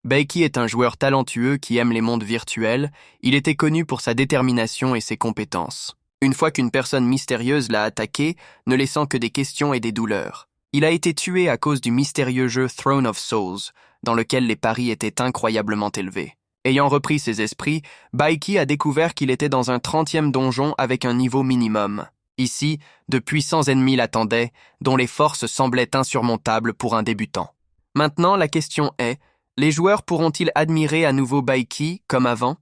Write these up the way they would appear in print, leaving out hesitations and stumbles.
Baiki est un joueur talentueux qui aime les mondes virtuels. Il était connu pour sa détermination et ses compétences. Une fois qu'une personne mystérieuse l'a attaqué, ne laissant que des questions et des douleurs. Il a été tué à cause du mystérieux jeu Throne of Souls, dans lequel les paris étaient incroyablement élevés. Ayant repris ses esprits, Baiki a découvert qu'il était dans un 30e donjon avec un niveau minimum. Ici, de puissants ennemis l'attendaient, dont les forces semblaient insurmontables pour un débutant. Maintenant, la question est, les joueurs pourront-ils admirer à nouveau Baiki comme avant?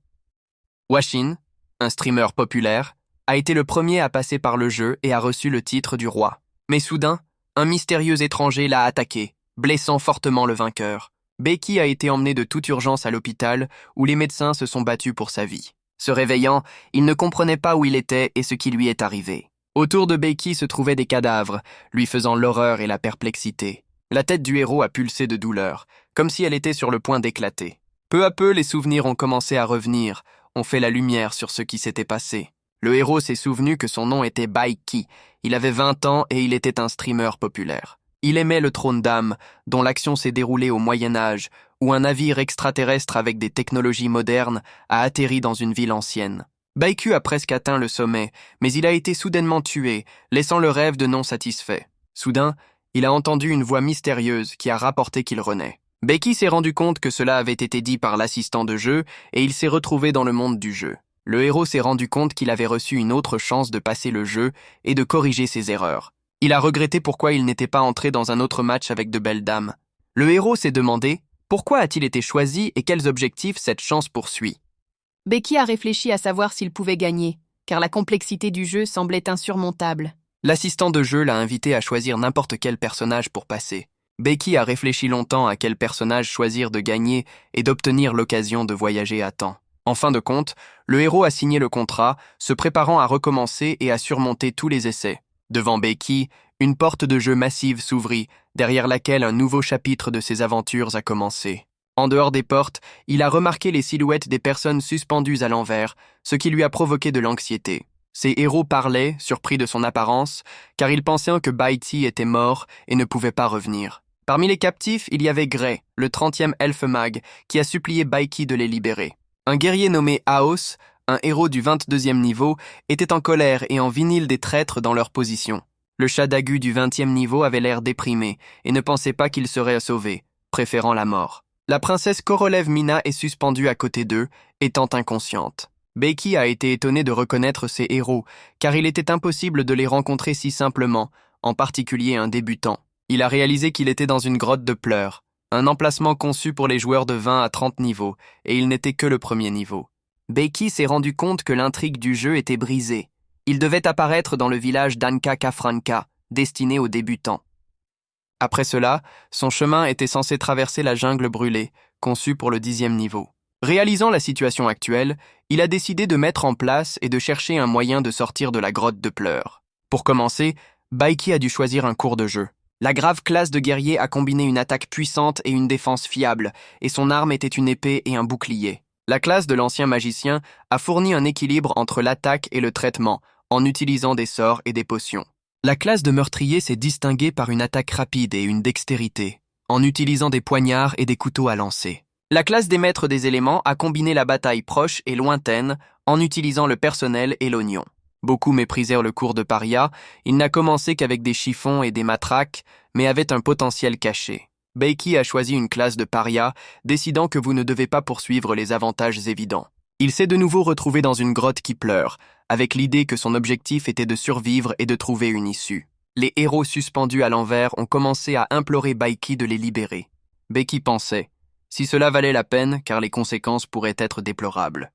Washin, un streamer populaire, a été le premier à passer par le jeu et a reçu le titre du roi. Mais soudain, un mystérieux étranger l'a attaqué, blessant fortement le vainqueur. Baiki a été emmené de toute urgence à l'hôpital où les médecins se sont battus pour sa vie. Se réveillant, il ne comprenait pas où il était et ce qui lui est arrivé. Autour de Baiki se trouvaient des cadavres, lui faisant l'horreur et la perplexité. La tête du héros a pulsé de douleur, comme si elle était sur le point d'éclater. Peu à peu, les souvenirs ont commencé à revenir, ont fait la lumière sur ce qui s'était passé. Le héros s'est souvenu que son nom était Baiki. Il avait 20 ans et il était un streamer populaire. Il aimait le trône d'âme, dont l'action s'est déroulée au Moyen-Âge, où un navire extraterrestre avec des technologies modernes a atterri dans une ville ancienne. Baiki a presque atteint le sommet, mais il a été soudainement tué, laissant le rêve de non satisfait. Soudain, il a entendu une voix mystérieuse qui a rapporté qu'il renaît. Baiki s'est rendu compte que cela avait été dit par l'assistant de jeu et il s'est retrouvé dans le monde du jeu. Le héros s'est rendu compte qu'il avait reçu une autre chance de passer le jeu et de corriger ses erreurs. Il a regretté pourquoi il n'était pas entré dans un autre match avec de belles dames. Le héros s'est demandé pourquoi a-t-il été choisi et quels objectifs cette chance poursuit. Baiki a réfléchi à savoir s'il pouvait gagner, car la complexité du jeu semblait insurmontable. L'assistant de jeu l'a invité à choisir n'importe quel personnage pour passer. Baiki a réfléchi longtemps à quel personnage choisir de gagner et d'obtenir l'occasion de voyager à temps. En fin de compte, le héros a signé le contrat, se préparant à recommencer et à surmonter tous les essais. Devant Baiki, une porte de jeu massive s'ouvrit, derrière laquelle un nouveau chapitre de ses aventures a commencé. En dehors des portes, il a remarqué les silhouettes des personnes suspendues à l'envers, ce qui lui a provoqué de l'anxiété. Ces héros parlaient, surpris de son apparence, car ils pensaient que Baiki était mort et ne pouvait pas revenir. Parmi les captifs, il y avait Gray, le 30e elfe mag, qui a supplié Baiki de les libérer. Un guerrier nommé Aos, un héros du 22e niveau, était en colère et en vinyle des traîtres dans leur position. Le chat d'Agu du 20e niveau avait l'air déprimé et ne pensait pas qu'il serait sauvé, préférant la mort. La princesse Korolev Mina est suspendue à côté d'eux, étant inconsciente. Baiki a été étonné de reconnaître ces héros, car il était impossible de les rencontrer si simplement, en particulier un débutant. Il a réalisé qu'il était dans une grotte de pleurs, un emplacement conçu pour les joueurs de 20 à 30 niveaux, et il n'était que le premier niveau. Baiki s'est rendu compte que l'intrigue du jeu était brisée. Il devait apparaître dans le village d'Anka Kafranka, destiné aux débutants. Après cela, son chemin était censé traverser la jungle brûlée, conçue pour le 10e niveau. Réalisant la situation actuelle, il a décidé de mettre en place et de chercher un moyen de sortir de la grotte de pleurs. Pour commencer, Baiki a dû choisir un cours de jeu. La grave classe de guerrier a combiné une attaque puissante et une défense fiable, et son arme était une épée et un bouclier. La classe de l'ancien magicien a fourni un équilibre entre l'attaque et le traitement, en utilisant des sorts et des potions. La classe de meurtrier s'est distinguée par une attaque rapide et une dextérité, en utilisant des poignards et des couteaux à lancer. La classe des maîtres des éléments a combiné la bataille proche et lointaine, en utilisant le personnel et l'oignon. Beaucoup méprisèrent le cours de Paria, il n'a commencé qu'avec des chiffons et des matraques, mais avait un potentiel caché. Baiki a choisi une classe de Paria, décidant que vous ne devez pas poursuivre les avantages évidents. Il s'est de nouveau retrouvé dans une grotte qui pleure, avec l'idée que son objectif était de survivre et de trouver une issue. Les héros suspendus à l'envers ont commencé à implorer Baiki de les libérer. Baiki pensait, si cela valait la peine, car les conséquences pourraient être déplorables.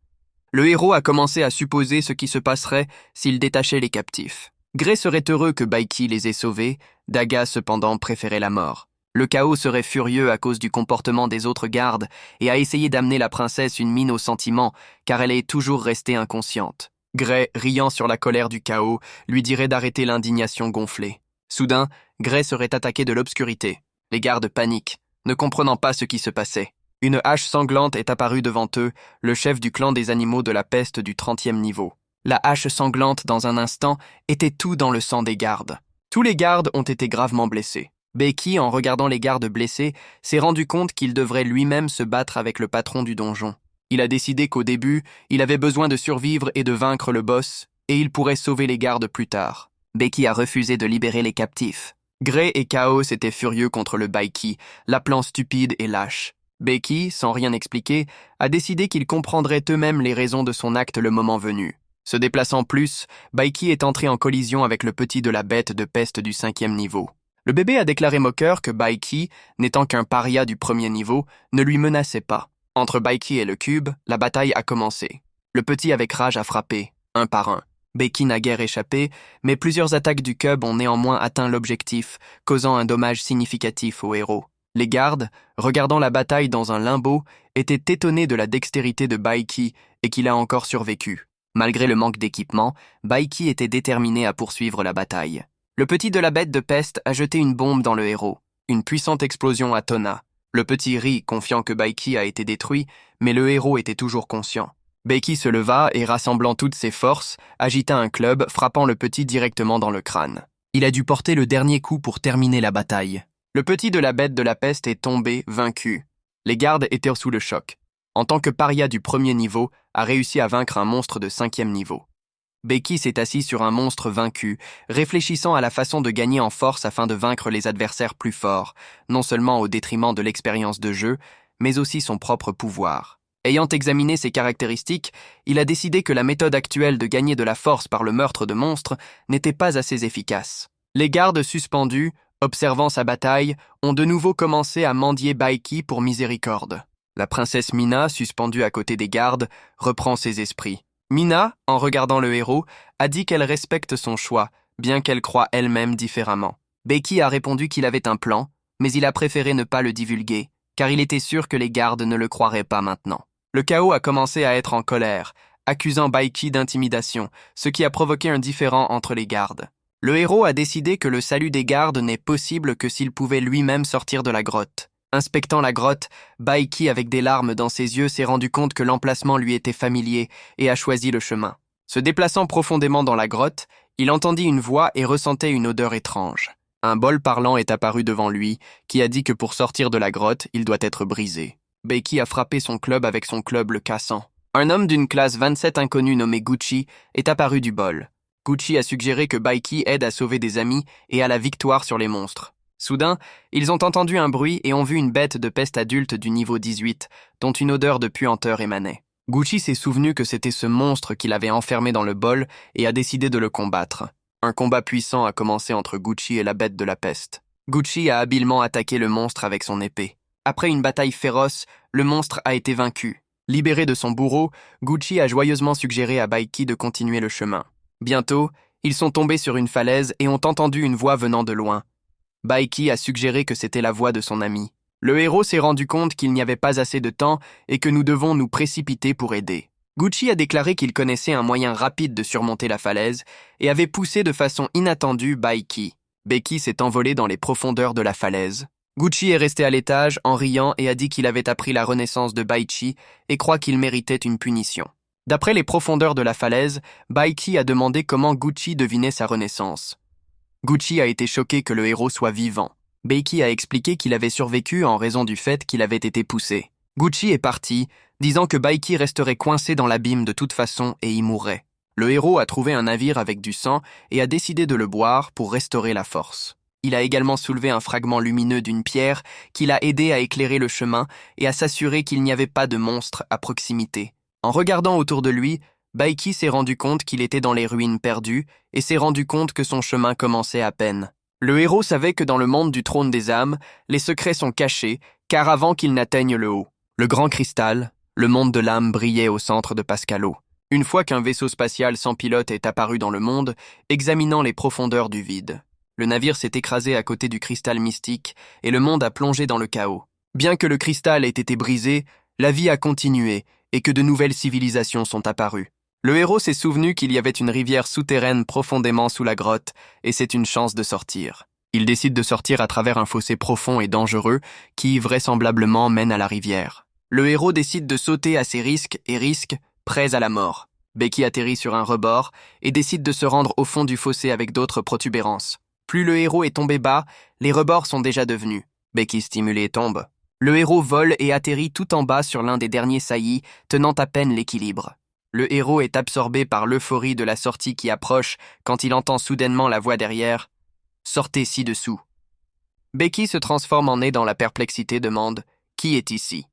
Le héros a commencé à supposer ce qui se passerait s'il détachait les captifs. Gray serait heureux que Baiki les ait sauvés, Daga cependant préférait la mort. Le chaos serait furieux à cause du comportement des autres gardes et a essayé d'amener la princesse une mine aux sentiments, car elle est toujours restée inconsciente. Gray, riant sur la colère du chaos, lui dirait d'arrêter l'indignation gonflée. Soudain, Gray serait attaqué de l'obscurité. Les gardes paniquent, ne comprenant pas ce qui se passait. Une hache sanglante est apparue devant eux, le chef du clan des animaux de la peste du 30e niveau. La hache sanglante, dans un instant, était tout dans le sang des gardes. Tous les gardes ont été gravement blessés. Becky, en regardant les gardes blessés, s'est rendu compte qu'il devrait lui-même se battre avec le patron du donjon. Il a décidé qu'au début, il avait besoin de survivre et de vaincre le boss, et il pourrait sauver les gardes plus tard. Becky a refusé de libérer les captifs. Gray et Chaos étaient furieux contre le Baiki, l'appelant stupide et lâche. Becky, sans rien expliquer, a décidé qu'ils comprendraient eux-mêmes les raisons de son acte le moment venu. Se déplaçant plus, Baiki est entré en collision avec le petit de la bête de peste du 5e niveau. Le bébé a déclaré moqueur que Baiki, n'étant qu'un paria du 1er niveau, ne lui menaçait pas. Entre Baiki et le cube, la bataille a commencé. Le petit avec rage a frappé, un par un. Becky n'a guère échappé, mais plusieurs attaques du cube ont néanmoins atteint l'objectif, causant un dommage significatif au héros. Les gardes, regardant la bataille dans un limbo, étaient étonnés de la dextérité de Baiki et qu'il a encore survécu. Malgré le manque d'équipement, Baiki était déterminé à poursuivre la bataille. Le petit de la bête de peste a jeté une bombe dans le héros. Une puissante explosion attonna. Le petit rit, confiant que Baiki a été détruit, mais le héros était toujours conscient. Becky se leva et, rassemblant toutes ses forces, agita un club, frappant le petit directement dans le crâne. Il a dû porter le dernier coup pour terminer la bataille. Le petit de la bête de la peste est tombé, vaincu. Les gardes étaient sous le choc. En tant que paria du 1er niveau, a réussi à vaincre un monstre de 5e niveau. Becky s'est assis sur un monstre vaincu, réfléchissant à la façon de gagner en force afin de vaincre les adversaires plus forts, non seulement au détriment de l'expérience de jeu, mais aussi son propre pouvoir. Ayant examiné ses caractéristiques, il a décidé que la méthode actuelle de gagner de la force par le meurtre de monstres n'était pas assez efficace. Les gardes suspendus, observant sa bataille, ont de nouveau commencé à mendier Baiki pour miséricorde. La princesse Mina, suspendue à côté des gardes, reprend ses esprits. Mina, en regardant le héros, a dit qu'elle respecte son choix, bien qu'elle croie elle-même différemment. Becky a répondu qu'il avait un plan, mais il a préféré ne pas le divulguer, car il était sûr que les gardes ne le croiraient pas maintenant. Le chaos a commencé à être en colère, accusant Baiki d'intimidation, ce qui a provoqué un différend entre les gardes. Le héros a décidé que le salut des gardes n'est possible que s'il pouvait lui-même sortir de la grotte. Inspectant la grotte, Baiki, avec des larmes dans ses yeux, s'est rendu compte que l'emplacement lui était familier et a choisi le chemin. Se déplaçant profondément dans la grotte, il entendit une voix et ressentait une odeur étrange. Un bol parlant est apparu devant lui, qui a dit que pour sortir de la grotte, il doit être brisé. Becky a frappé son club avec son club le cassant. Un homme d'une classe 27 inconnu nommé Gucci est apparu du bol. Gucci a suggéré que Baiki aide à sauver des amis et à la victoire sur les monstres. Soudain, ils ont entendu un bruit et ont vu une bête de peste adulte du niveau 18, dont une odeur de puanteur émanait. Gucci s'est souvenu que c'était ce monstre qu'il avait enfermé dans le bol et a décidé de le combattre. Un combat puissant a commencé entre Gucci et la bête de la peste. Gucci a habilement attaqué le monstre avec son épée. Après une bataille féroce, le monstre a été vaincu. Libéré de son bourreau, Gucci a joyeusement suggéré à Baiki de continuer le chemin. Bientôt, ils sont tombés sur une falaise et ont entendu une voix venant de loin. Baiki a suggéré que c'était la voix de son ami. Le héros s'est rendu compte qu'il n'y avait pas assez de temps et que nous devons nous précipiter pour aider. Gucci a déclaré qu'il connaissait un moyen rapide de surmonter la falaise et avait poussé de façon inattendue Baiki. Becky s'est envolé dans les profondeurs de la falaise. Gucci est resté à l'étage en riant et a dit qu'il avait appris la renaissance de Baichi et croit qu'il méritait une punition. D'après les profondeurs de la falaise, Baiki a demandé comment Gucci devinait sa renaissance. Gucci a été choqué que le héros soit vivant. Baiki a expliqué qu'il avait survécu en raison du fait qu'il avait été poussé. Gucci est parti, disant que Baiki resterait coincé dans l'abîme de toute façon et y mourrait. Le héros a trouvé un navire avec du sang et a décidé de le boire pour restaurer la force. Il a également soulevé un fragment lumineux d'une pierre qui l'a aidé à éclairer le chemin et à s'assurer qu'il n'y avait pas de monstre à proximité. En regardant autour de lui, Baiki s'est rendu compte qu'il était dans les ruines perdues et s'est rendu compte que son chemin commençait à peine. Le héros savait que dans le monde du trône des âmes, les secrets sont cachés, car avant qu'ils n'atteignent le haut. Le grand cristal, le monde de l'âme brillait au centre de Pascalo. Une fois qu'un vaisseau spatial sans pilote est apparu dans le monde, examinant les profondeurs du vide. Le navire s'est écrasé à côté du cristal mystique et le monde a plongé dans le chaos. Bien que le cristal ait été brisé, la vie a continué et que de nouvelles civilisations sont apparues. Le héros s'est souvenu qu'il y avait une rivière souterraine profondément sous la grotte et c'est une chance de sortir. Il décide de sortir à travers un fossé profond et dangereux qui, vraisemblablement, mène à la rivière. Le héros décide de sauter à ses risques, prêts à la mort. Becky atterrit sur un rebord et décide de se rendre au fond du fossé avec d'autres protubérances. Plus le héros est tombé bas, les rebords sont déjà devenus. Becky stimulée tombe. Le héros vole et atterrit tout en bas sur l'un des derniers saillies, tenant à peine l'équilibre. Le héros est absorbé par l'euphorie de la sortie qui approche quand il entend soudainement la voix derrière « Sortez ci-dessous ». Becky se transforme en nez dans la perplexité, demande « Qui est ici ?»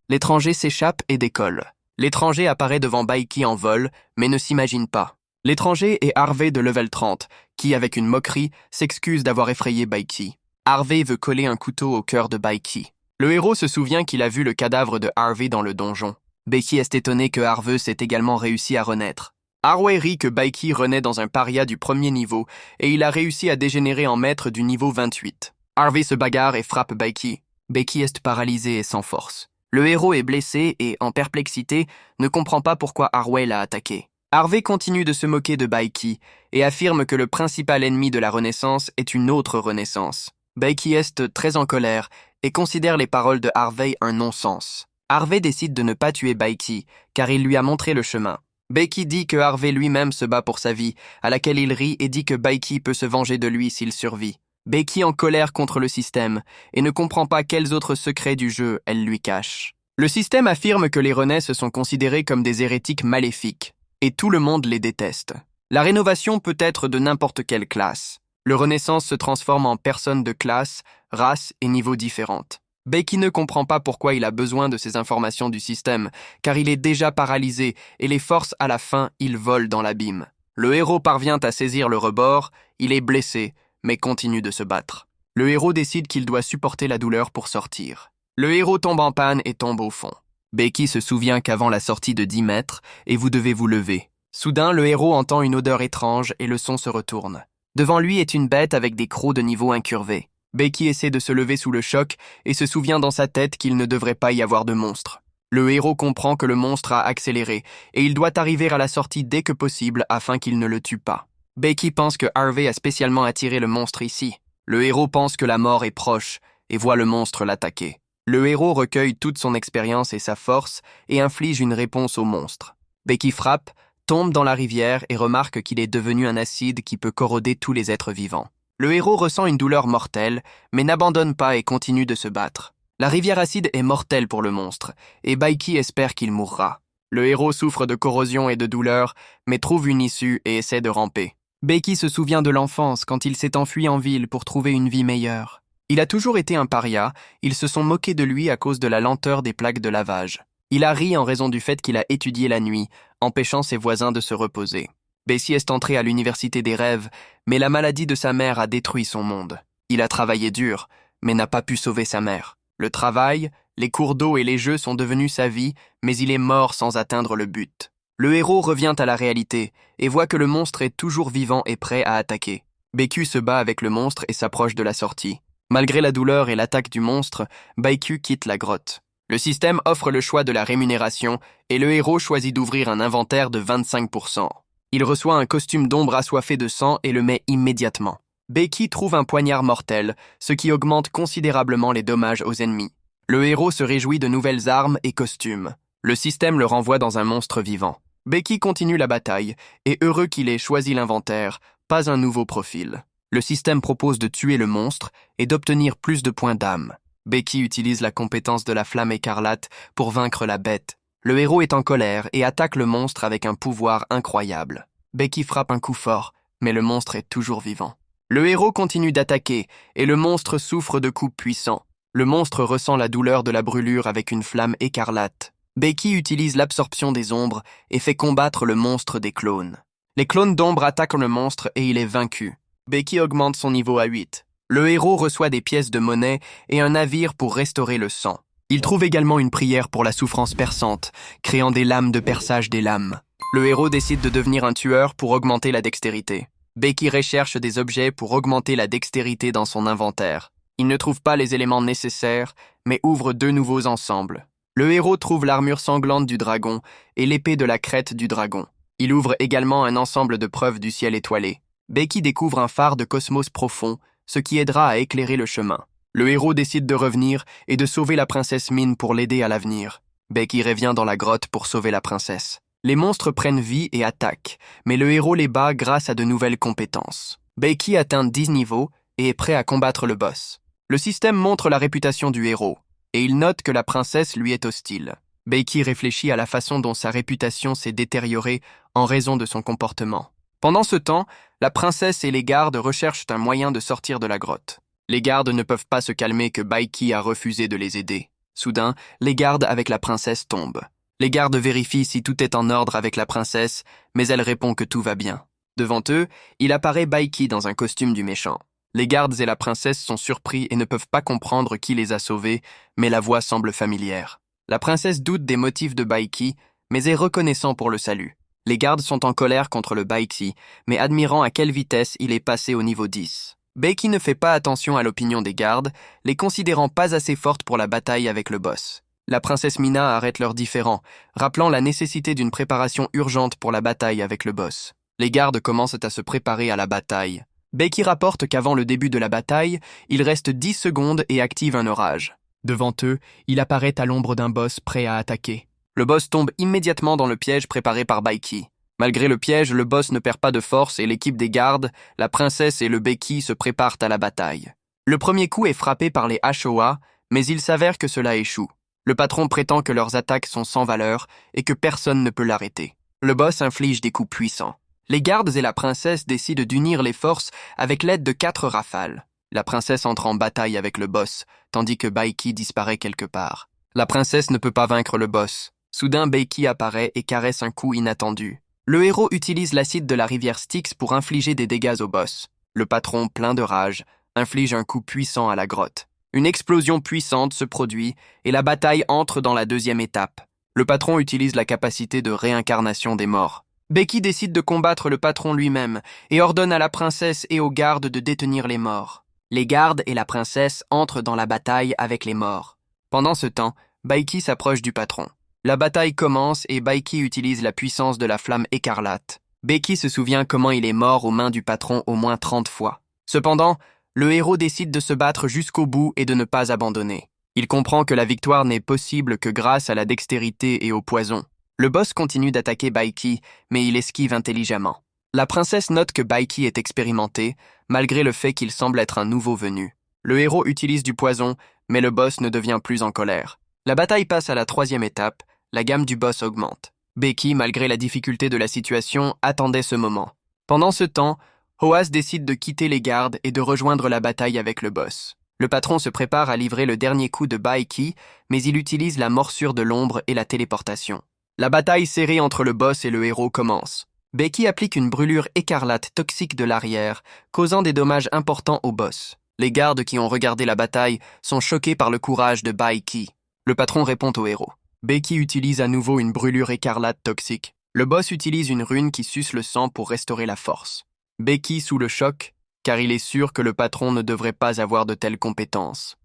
L'étranger s'échappe et décolle. L'étranger apparaît devant Becky en vol, mais ne s'imagine pas. L'étranger est Harvey de level 30, qui, avec une moquerie, s'excuse d'avoir effrayé Becky. Harvey veut coller un couteau au cœur de Becky. Le héros se souvient qu'il a vu le cadavre de Harvey dans le donjon. Becky est étonnée que Harvey s'est également réussi à renaître. Harvey rit que Becky renaît dans un paria du premier niveau, et il a réussi à dégénérer en maître du niveau 28. Harvey se bagarre et frappe Becky. Becky est paralysée et sans force. Le héros est blessé et, en perplexité, ne comprend pas pourquoi Harvey l'a attaqué. Harvey continue de se moquer de Becky et affirme que le principal ennemi de la Renaissance est une autre Renaissance. Becky est très en colère et considère les paroles de Harvey un non-sens. Harvey décide de ne pas tuer Becky, car il lui a montré le chemin. Becky dit que Harvey lui-même se bat pour sa vie, à laquelle il rit et dit que Becky peut se venger de lui s'il survit. Becky en colère contre le système et ne comprend pas quels autres secrets du jeu elle lui cache. Le système affirme que les Renesses sont considérés comme des hérétiques maléfiques, et tout le monde les déteste. La rénovation peut être de n'importe quelle classe. Le Renaissance se transforme en personnes de classe, race et niveaux différentes. Becky ne comprend pas pourquoi il a besoin de ces informations du système, car il est déjà paralysé et les forces à la fin, il vole dans l'abîme. Le héros parvient à saisir le rebord, il est blessé, mais continue de se battre. Le héros décide qu'il doit supporter la douleur pour sortir. Le héros tombe en panne et tombe au fond. Becky se souvient qu'avant la sortie de 10 mètres, et vous devez vous lever. Soudain, le héros entend une odeur étrange et le son se retourne. Devant lui est une bête avec des crocs de niveau incurvés. Becky essaie de se lever sous le choc et se souvient dans sa tête qu'il ne devrait pas y avoir de monstre. Le héros comprend que le monstre a accéléré et il doit arriver à la sortie dès que possible afin qu'il ne le tue pas. Becky pense que Harvey a spécialement attiré le monstre ici. Le héros pense que la mort est proche et voit le monstre l'attaquer. Le héros recueille toute son expérience et sa force et inflige une réponse au monstre. Becky frappe, tombe dans la rivière et remarque qu'il est devenu un acide qui peut corroder tous les êtres vivants. Le héros ressent une douleur mortelle, mais n'abandonne pas et continue de se battre. La rivière acide est mortelle pour le monstre, et Becky espère qu'il mourra. Le héros souffre de corrosion et de douleur, mais trouve une issue et essaie de ramper. Becky se souvient de l'enfance quand il s'est enfui en ville pour trouver une vie meilleure. Il a toujours été un paria, ils se sont moqués de lui à cause de la lenteur des plaques de lavage. Il a ri en raison du fait qu'il a étudié la nuit, empêchant ses voisins de se reposer. Becky est entré à l'université des rêves, mais la maladie de sa mère a détruit son monde. Il a travaillé dur, mais n'a pas pu sauver sa mère. Le travail, les cours d'eau et les jeux sont devenus sa vie, mais il est mort sans atteindre le but. Le héros revient à la réalité et voit que le monstre est toujours vivant et prêt à attaquer. Becky se bat avec le monstre et s'approche de la sortie. Malgré la douleur et l'attaque du monstre, Becky quitte la grotte. Le système offre le choix de la rémunération et le héros choisit d'ouvrir un inventaire de 25%. Il reçoit un costume d'ombre assoiffé de sang et le met immédiatement. Becky trouve un poignard mortel, ce qui augmente considérablement les dommages aux ennemis. Le héros se réjouit de nouvelles armes et costumes. Le système le renvoie dans un monstre vivant. Becky continue la bataille, et heureux qu'il ait choisi l'inventaire, pas un nouveau profil. Le système propose de tuer le monstre et d'obtenir plus de points d'âme. Becky utilise la compétence de la flamme écarlate pour vaincre la bête. Le héros est en colère et attaque le monstre avec un pouvoir incroyable. Becky frappe un coup fort, mais le monstre est toujours vivant. Le héros continue d'attaquer, et le monstre souffre de coups puissants. Le monstre ressent la douleur de la brûlure avec une flamme écarlate. Becky utilise l'absorption des ombres et fait combattre le monstre des clones. Les clones d'ombre attaquent le monstre et il est vaincu. Becky augmente son niveau à 8. Le héros reçoit des pièces de monnaie et un navire pour restaurer le sang. Il trouve également une prière pour la souffrance perçante, créant des lames de perçage des lames. Le héros décide de devenir un tueur pour augmenter la dextérité. Becky recherche des objets pour augmenter la dextérité dans son inventaire. Il ne trouve pas les éléments nécessaires, mais ouvre 2 nouveaux ensembles. Le héros trouve l'armure sanglante du dragon et l'épée de la crête du dragon. Il ouvre également un ensemble de preuves du ciel étoilé. Becky découvre un phare de cosmos profond, ce qui aidera à éclairer le chemin. Le héros décide de revenir et de sauver la princesse Mine pour l'aider à l'avenir. Becky revient dans la grotte pour sauver la princesse. Les monstres prennent vie et attaquent, mais le héros les bat grâce à de nouvelles compétences. Beiki atteint 10 niveaux et est prêt à combattre le boss. Le système montre la réputation du héros, et il note que la princesse lui est hostile. Beiki réfléchit à la façon dont sa réputation s'est détériorée en raison de son comportement. Pendant ce temps, la princesse et les gardes recherchent un moyen de sortir de la grotte. Les gardes ne peuvent pas se calmer que Beiki a refusé de les aider. Soudain, les gardes avec la princesse tombent. Les gardes vérifient si tout est en ordre avec la princesse, mais elle répond que tout va bien. Devant eux, il apparaît Beiki dans un costume du méchant. Les gardes et la princesse sont surpris et ne peuvent pas comprendre qui les a sauvés, mais la voix semble familière. La princesse doute des motifs de Beiki, mais est reconnaissant pour le salut. Les gardes sont en colère contre le Beiki, mais admirant à quelle vitesse il est passé au niveau 10. Beiki ne fait pas attention à l'opinion des gardes, les considérant pas assez fortes pour la bataille avec le boss. La princesse Mina arrête leurs différends, rappelant la nécessité d'une préparation urgente pour la bataille avec le boss. Les gardes commencent à se préparer à la bataille. Beiki rapporte qu'avant le début de la bataille, il reste 10 secondes et active un orage. Devant eux, il apparaît à l'ombre d'un boss prêt à attaquer. Le boss tombe immédiatement dans le piège préparé par Beiki. Malgré le piège, le boss ne perd pas de force et l'équipe des gardes, la princesse et le Beiki se préparent à la bataille. Le premier coup est frappé par les Ashowa, mais il s'avère que cela échoue. Le patron prétend que leurs attaques sont sans valeur et que personne ne peut l'arrêter. Le boss inflige des coups puissants. Les gardes et la princesse décident d'unir les forces avec l'aide de 4 rafales. La princesse entre en bataille avec le boss, tandis que Beiki disparaît quelque part. La princesse ne peut pas vaincre le boss. Soudain, Beiki apparaît et caresse un coup inattendu. Le héros utilise l'acide de la rivière Styx pour infliger des dégâts au boss. Le patron, plein de rage, inflige un coup puissant à la grotte. Une explosion puissante se produit et la bataille entre dans la deuxième étape. Le patron utilise la capacité de réincarnation des morts. Beiki décide de combattre le patron lui-même et ordonne à la princesse et aux gardes de détenir les morts. Les gardes et la princesse entrent dans la bataille avec les morts. Pendant ce temps, Beiki s'approche du patron. La bataille commence et Beiki utilise la puissance de la flamme écarlate. Beiki se souvient comment il est mort aux mains du patron au moins 30 fois. Cependant, le héros décide de se battre jusqu'au bout et de ne pas abandonner. Il comprend que la victoire n'est possible que grâce à la dextérité et au poison. Le boss continue d'attaquer Beiki, mais il esquive intelligemment. La princesse note que Beiki est expérimenté, malgré le fait qu'il semble être un nouveau venu. Le héros utilise du poison, mais le boss ne devient plus en colère. La bataille passe à la 3e étape, la gamme du boss augmente. Beiki, malgré la difficulté de la situation, attendait ce moment. Pendant ce temps, Hoas décide de quitter les gardes et de rejoindre la bataille avec le boss. Le patron se prépare à livrer le dernier coup de Beiki, mais il utilise la morsure de l'ombre et la téléportation. La bataille serrée entre le boss et le héros commence. Beiki applique une brûlure écarlate toxique de l'arrière, causant des dommages importants au boss. Les gardes qui ont regardé la bataille sont choqués par le courage de Beiki. Le patron répond au héros. Beiki utilise à nouveau une brûlure écarlate toxique. Le boss utilise une rune qui suce le sang pour restaurer la force. Beiki sous le choc, car il est sûr que le patron ne devrait pas avoir de telles compétences.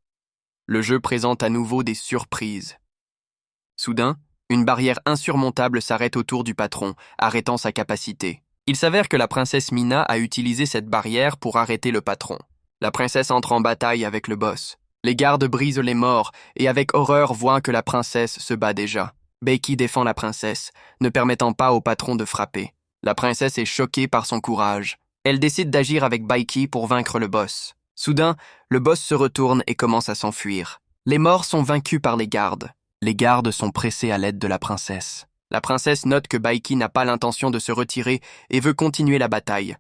Le jeu présente à nouveau des surprises. Soudain, une barrière insurmontable s'arrête autour du patron, arrêtant sa capacité. Il s'avère que la princesse Mina a utilisé cette barrière pour arrêter le patron. La princesse entre en bataille avec le boss. Les gardes brisent les morts et avec horreur voient que la princesse se bat déjà. Beiki défend la princesse, ne permettant pas au patron de frapper. La princesse est choquée par son courage. Elle décide d'agir avec Beiki pour vaincre le boss. Soudain, le boss se retourne et commence à s'enfuir. Les morts sont vaincus par les gardes. Les gardes sont pressés à l'aide de la princesse. La princesse note que Beiki n'a pas l'intention de se retirer et veut continuer la bataille.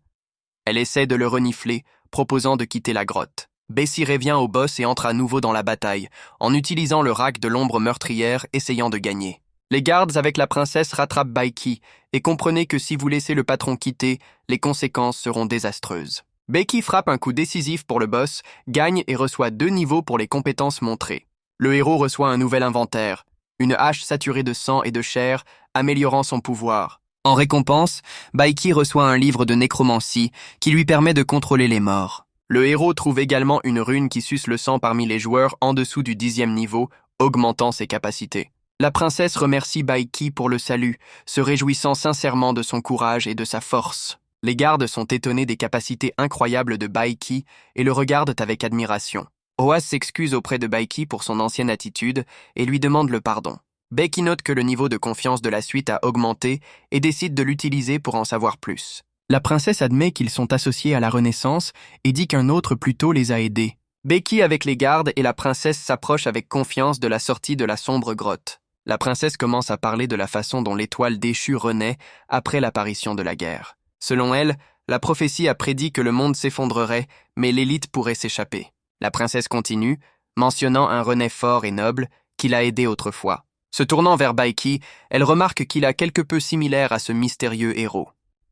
Elle essaie de le renifler, proposant de quitter la grotte. Beiki revient au boss et entre à nouveau dans la bataille, en utilisant le rack de l'ombre meurtrière, essayant de gagner. Les gardes avec la princesse rattrapent Beiki et comprenez que si vous laissez le patron quitter, les conséquences seront désastreuses. Beiki frappe un coup décisif pour le boss, gagne et reçoit 2 niveaux pour les compétences montrées. Le héros reçoit un nouvel inventaire, une hache saturée de sang et de chair, améliorant son pouvoir. En récompense, Beiki reçoit un livre de nécromancie qui lui permet de contrôler les morts. Le héros trouve également une rune qui suce le sang parmi les joueurs en dessous du 10e niveau, augmentant ses capacités. La princesse remercie Beiki pour le salut, se réjouissant sincèrement de son courage et de sa force. Les gardes sont étonnés des capacités incroyables de Beiki et le regardent avec admiration. Hoas s'excuse auprès de Beiki pour son ancienne attitude et lui demande le pardon. Beiki note que le niveau de confiance de la suite a augmenté et décide de l'utiliser pour en savoir plus. La princesse admet qu'ils sont associés à la Renaissance et dit qu'un autre plus tôt les a aidés. Becky avec les gardes et la princesse s'approchent avec confiance de la sortie de la sombre grotte. La princesse commence à parler de la façon dont l'étoile déchue renaît après l'apparition de la guerre. Selon elle, la prophétie a prédit que le monde s'effondrerait, mais l'élite pourrait s'échapper. La princesse continue, mentionnant un René fort et noble qui l'a aidé autrefois. Se tournant vers Becky, elle remarque qu'il a quelque peu similaire à ce mystérieux héros.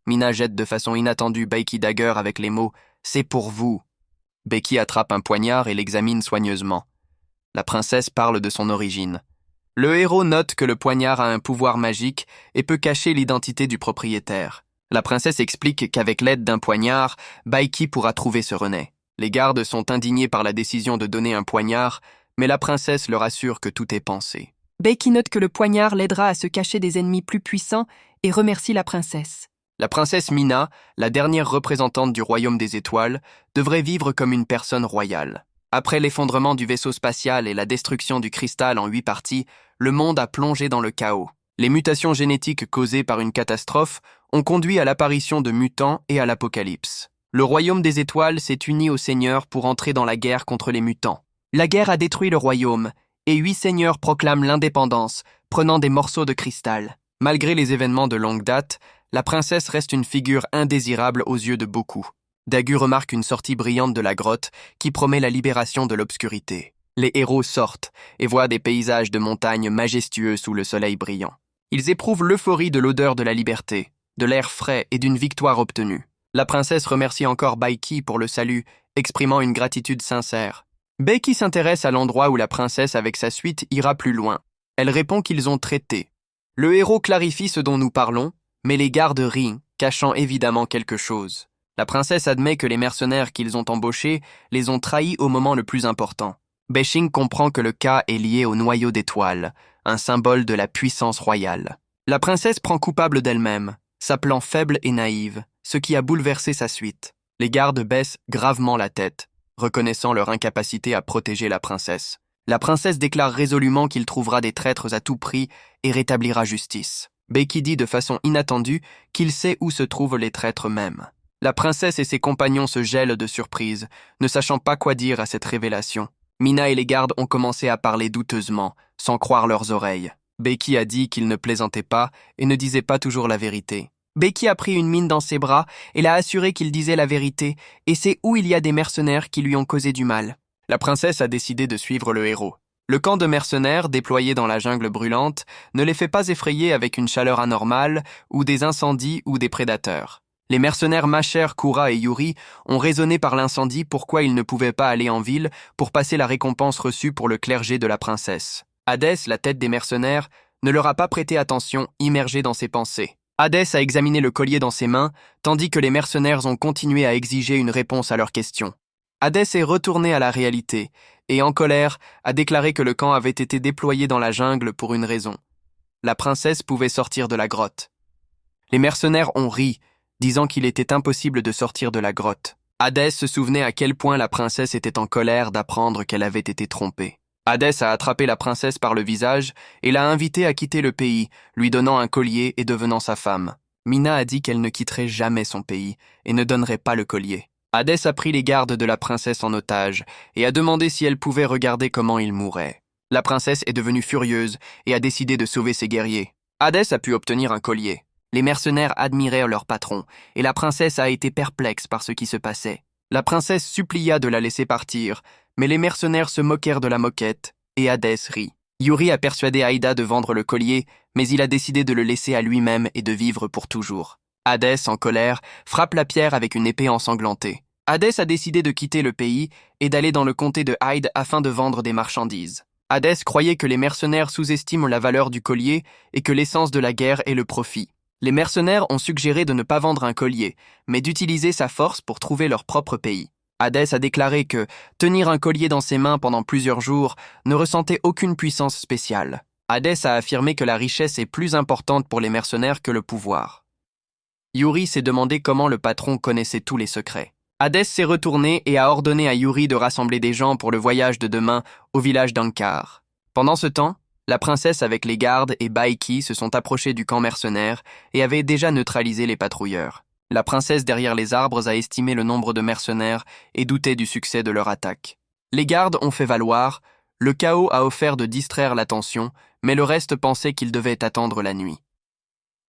Mina jette de façon inattendue Becky Dagger avec les mots « C'est pour vous ». Becky attrape un poignard et l'examine soigneusement. La princesse parle de son origine. Le héros note que le poignard a un pouvoir magique et peut cacher l'identité du propriétaire. La princesse explique qu'avec l'aide d'un poignard, Becky pourra trouver ce René. Les gardes sont indignés par la décision de donner un poignard, mais la princesse leur assure que tout est pensé. Becky note que le poignard l'aidera à se cacher des ennemis plus puissants et remercie la princesse. La princesse Mina, la dernière représentante du royaume des étoiles, devrait vivre comme une personne royale. Après l'effondrement du vaisseau spatial et la destruction du cristal en 8 parties, le monde a plongé dans le chaos. Les mutations génétiques causées par une catastrophe ont conduit à l'apparition de mutants et à l'apocalypse. Le royaume des étoiles s'est uni aux seigneurs pour entrer dans la guerre contre les mutants. La guerre a détruit le royaume, et 8 seigneurs proclament l'indépendance, prenant des morceaux de cristal. Malgré les événements de longue date, la princesse reste une figure indésirable aux yeux de beaucoup. Dagu remarque une sortie brillante de la grotte qui promet la libération de l'obscurité. Les héros sortent et voient des paysages de montagnes majestueux sous le soleil brillant. Ils éprouvent l'euphorie de l'odeur de la liberté, de l'air frais et d'une victoire obtenue. La princesse remercie encore Becky pour le salut, exprimant une gratitude sincère. Becky s'intéresse à l'endroit où la princesse avec sa suite ira plus loin. Elle répond qu'ils ont traité. Le héros clarifie ce dont nous parlons, mais les gardes rient, cachant évidemment quelque chose. La princesse admet que les mercenaires qu'ils ont embauchés les ont trahis au moment le plus important. Bashing comprend que le cas est lié au noyau d'étoiles, un symbole de la puissance royale. La princesse prend coupable d'elle-même, s'appelant faible et naïve, ce qui a bouleversé sa suite. Les gardes baissent gravement la tête, reconnaissant leur incapacité à protéger la princesse. La princesse déclare résolument qu'il trouvera des traîtres à tout prix et rétablira justice. Becky dit de façon inattendue qu'il sait où se trouvent les traîtres même. La princesse et ses compagnons se gèlent de surprise, ne sachant pas quoi dire à cette révélation. Mina et les gardes ont commencé à parler douteusement, sans croire leurs oreilles. Becky a dit qu'il ne plaisantait pas et ne disait pas toujours la vérité. Becky a pris une mine dans ses bras et l'a assuré qu'il disait la vérité, et c'est où il y a des mercenaires qui lui ont causé du mal. La princesse a décidé de suivre le héros. Le camp de mercenaires, déployé dans la jungle brûlante, ne les fait pas effrayer avec une chaleur anormale, ou des incendies ou des prédateurs. Les mercenaires Macher, Kura et Yuri ont raisonné par l'incendie pourquoi ils ne pouvaient pas aller en ville pour passer la récompense reçue pour le clergé de la princesse. Hadès, la tête des mercenaires, ne leur a pas prêté attention, immergé dans ses pensées. Hadès a examiné le collier dans ses mains, tandis que les mercenaires ont continué à exiger une réponse à leurs questions. Hadès est retourné à la réalité, et en colère, a déclaré que le camp avait été déployé dans la jungle pour une raison. La princesse pouvait sortir de la grotte. Les mercenaires ont ri, disant qu'il était impossible de sortir de la grotte. Hadès se souvenait à quel point la princesse était en colère d'apprendre qu'elle avait été trompée. Hadès a attrapé la princesse par le visage et l'a invitée à quitter le pays, lui donnant un collier et devenant sa femme. Mina a dit qu'elle ne quitterait jamais son pays et ne donnerait pas le collier. Hadès a pris les gardes de la princesse en otage et a demandé si elle pouvait regarder comment il mourait. La princesse est devenue furieuse et a décidé de sauver ses guerriers. Hadès a pu obtenir un collier. Les mercenaires admirèrent leur patron, et la princesse a été perplexe par ce qui se passait. La princesse supplia de la laisser partir, mais les mercenaires se moquèrent de la moquette, et Hadès rit. Yuri a persuadé Aïda de vendre le collier, mais il a décidé de le laisser à lui-même et de vivre pour toujours. Hadès, en colère, frappe la pierre avec une épée ensanglantée. Hadès a décidé de quitter le pays et d'aller dans le comté de Hyde afin de vendre des marchandises. Hadès croyait que les mercenaires sous-estiment la valeur du collier et que l'essence de la guerre est le profit. Les mercenaires ont suggéré de ne pas vendre un collier, mais d'utiliser sa force pour trouver leur propre pays. Hadès a déclaré que tenir un collier dans ses mains pendant plusieurs jours ne ressentait aucune puissance spéciale. Hadès a affirmé que la richesse est plus importante pour les mercenaires que le pouvoir. Yuri s'est demandé comment le patron connaissait tous les secrets. Hadès s'est retourné et a ordonné à Yuri de rassembler des gens pour le voyage de demain au village d'Ankar. Pendant ce temps, la princesse avec les gardes et Becky se sont approchés du camp mercenaire et avaient déjà neutralisé les patrouilleurs. La princesse derrière les arbres a estimé le nombre de mercenaires et doutait du succès de leur attaque. Les gardes ont fait valoir, le chaos a offert de distraire l'attention, mais le reste pensait qu'ils devaient attendre la nuit.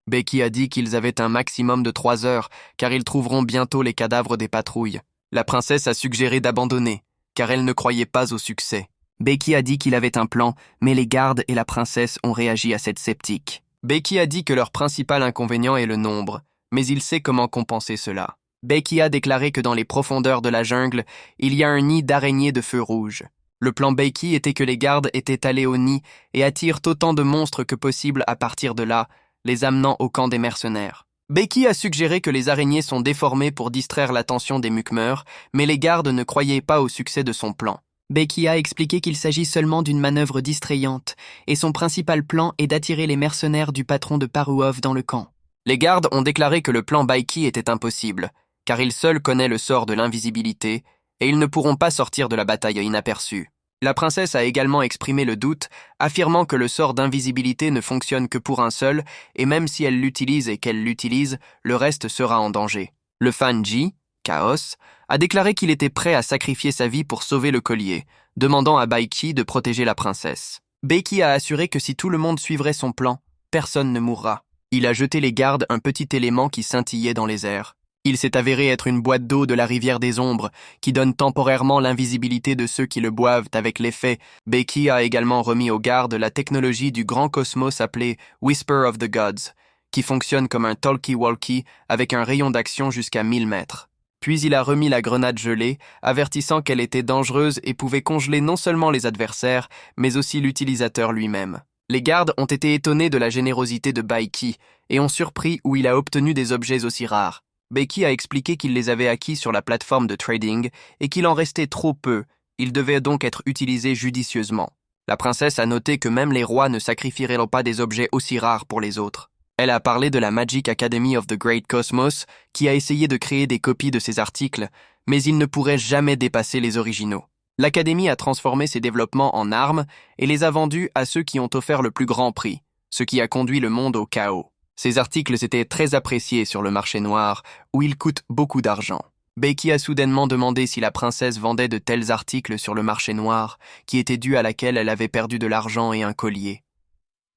Becky a dit qu'ils avaient un maximum de 3 heures, car ils trouveront bientôt les cadavres des patrouilles. La princesse a suggéré d'abandonner, car elle ne croyait pas au succès. Becky a dit qu'il avait un plan, mais les gardes et la princesse ont réagi à cette sceptique. Becky a dit que leur principal inconvénient est le nombre, mais il sait comment compenser cela. Becky a déclaré que dans les profondeurs de la jungle, il y a un nid d'araignées de feu rouge. Le plan Becky était que les gardes étaient allés au nid et attirent autant de monstres que possible à partir de là, les amenant au camp des mercenaires. Becky a suggéré que les araignées sont déformées pour distraire l'attention des Mukmeurs, mais les gardes ne croyaient pas au succès de son plan. Becky a expliqué qu'il s'agit seulement d'une manœuvre distrayante, et son principal plan est d'attirer les mercenaires du patron de Paruov dans le camp. Les gardes ont déclaré que le plan Baiki était impossible, car il seul connaît le sort de l'invisibilité, et ils ne pourront pas sortir de la bataille inaperçus. La princesse a également exprimé le doute, affirmant que le sort d'invisibilité ne fonctionne que pour un seul, et même si elle l'utilise et qu'elle l'utilise, le reste sera en danger. Le fan Ji, Chaos, a déclaré qu'il était prêt à sacrifier sa vie pour sauver le collier, demandant à Baiki de protéger la princesse. Becky a assuré que si tout le monde suivrait son plan, personne ne mourra. Il a jeté les gardes un petit élément qui scintillait dans les airs. Il s'est avéré être une boîte d'eau de la rivière des ombres, qui donne temporairement l'invisibilité de ceux qui le boivent avec l'effet. Becky a également remis aux gardes la technologie du grand cosmos appelée Whisper of the Gods, qui fonctionne comme un talkie-walkie avec un rayon d'action jusqu'à 1000 mètres. Puis il a remis la grenade gelée, avertissant qu'elle était dangereuse et pouvait congeler non seulement les adversaires, mais aussi l'utilisateur lui-même. Les gardes ont été étonnés de la générosité de Baiki et ont surpris où il a obtenu des objets aussi rares. Becky a expliqué qu'il les avait acquis sur la plateforme de trading et qu'il en restait trop peu, ils devaient donc être utilisés judicieusement. La princesse a noté que même les rois ne sacrifieraient pas des objets aussi rares pour les autres. Elle a parlé de la Magic Academy of the Great Cosmos, qui a essayé de créer des copies de ses articles, mais ils ne pourraient jamais dépasser les originaux. L'Académie a transformé ses développements en armes et les a vendus à ceux qui ont offert le plus grand prix, ce qui a conduit le monde au chaos. Ces articles étaient très appréciés sur le marché noir, où ils coûtent beaucoup d'argent. Becky a soudainement demandé si la princesse vendait de tels articles sur le marché noir, qui était dû à laquelle elle avait perdu de l'argent et un collier.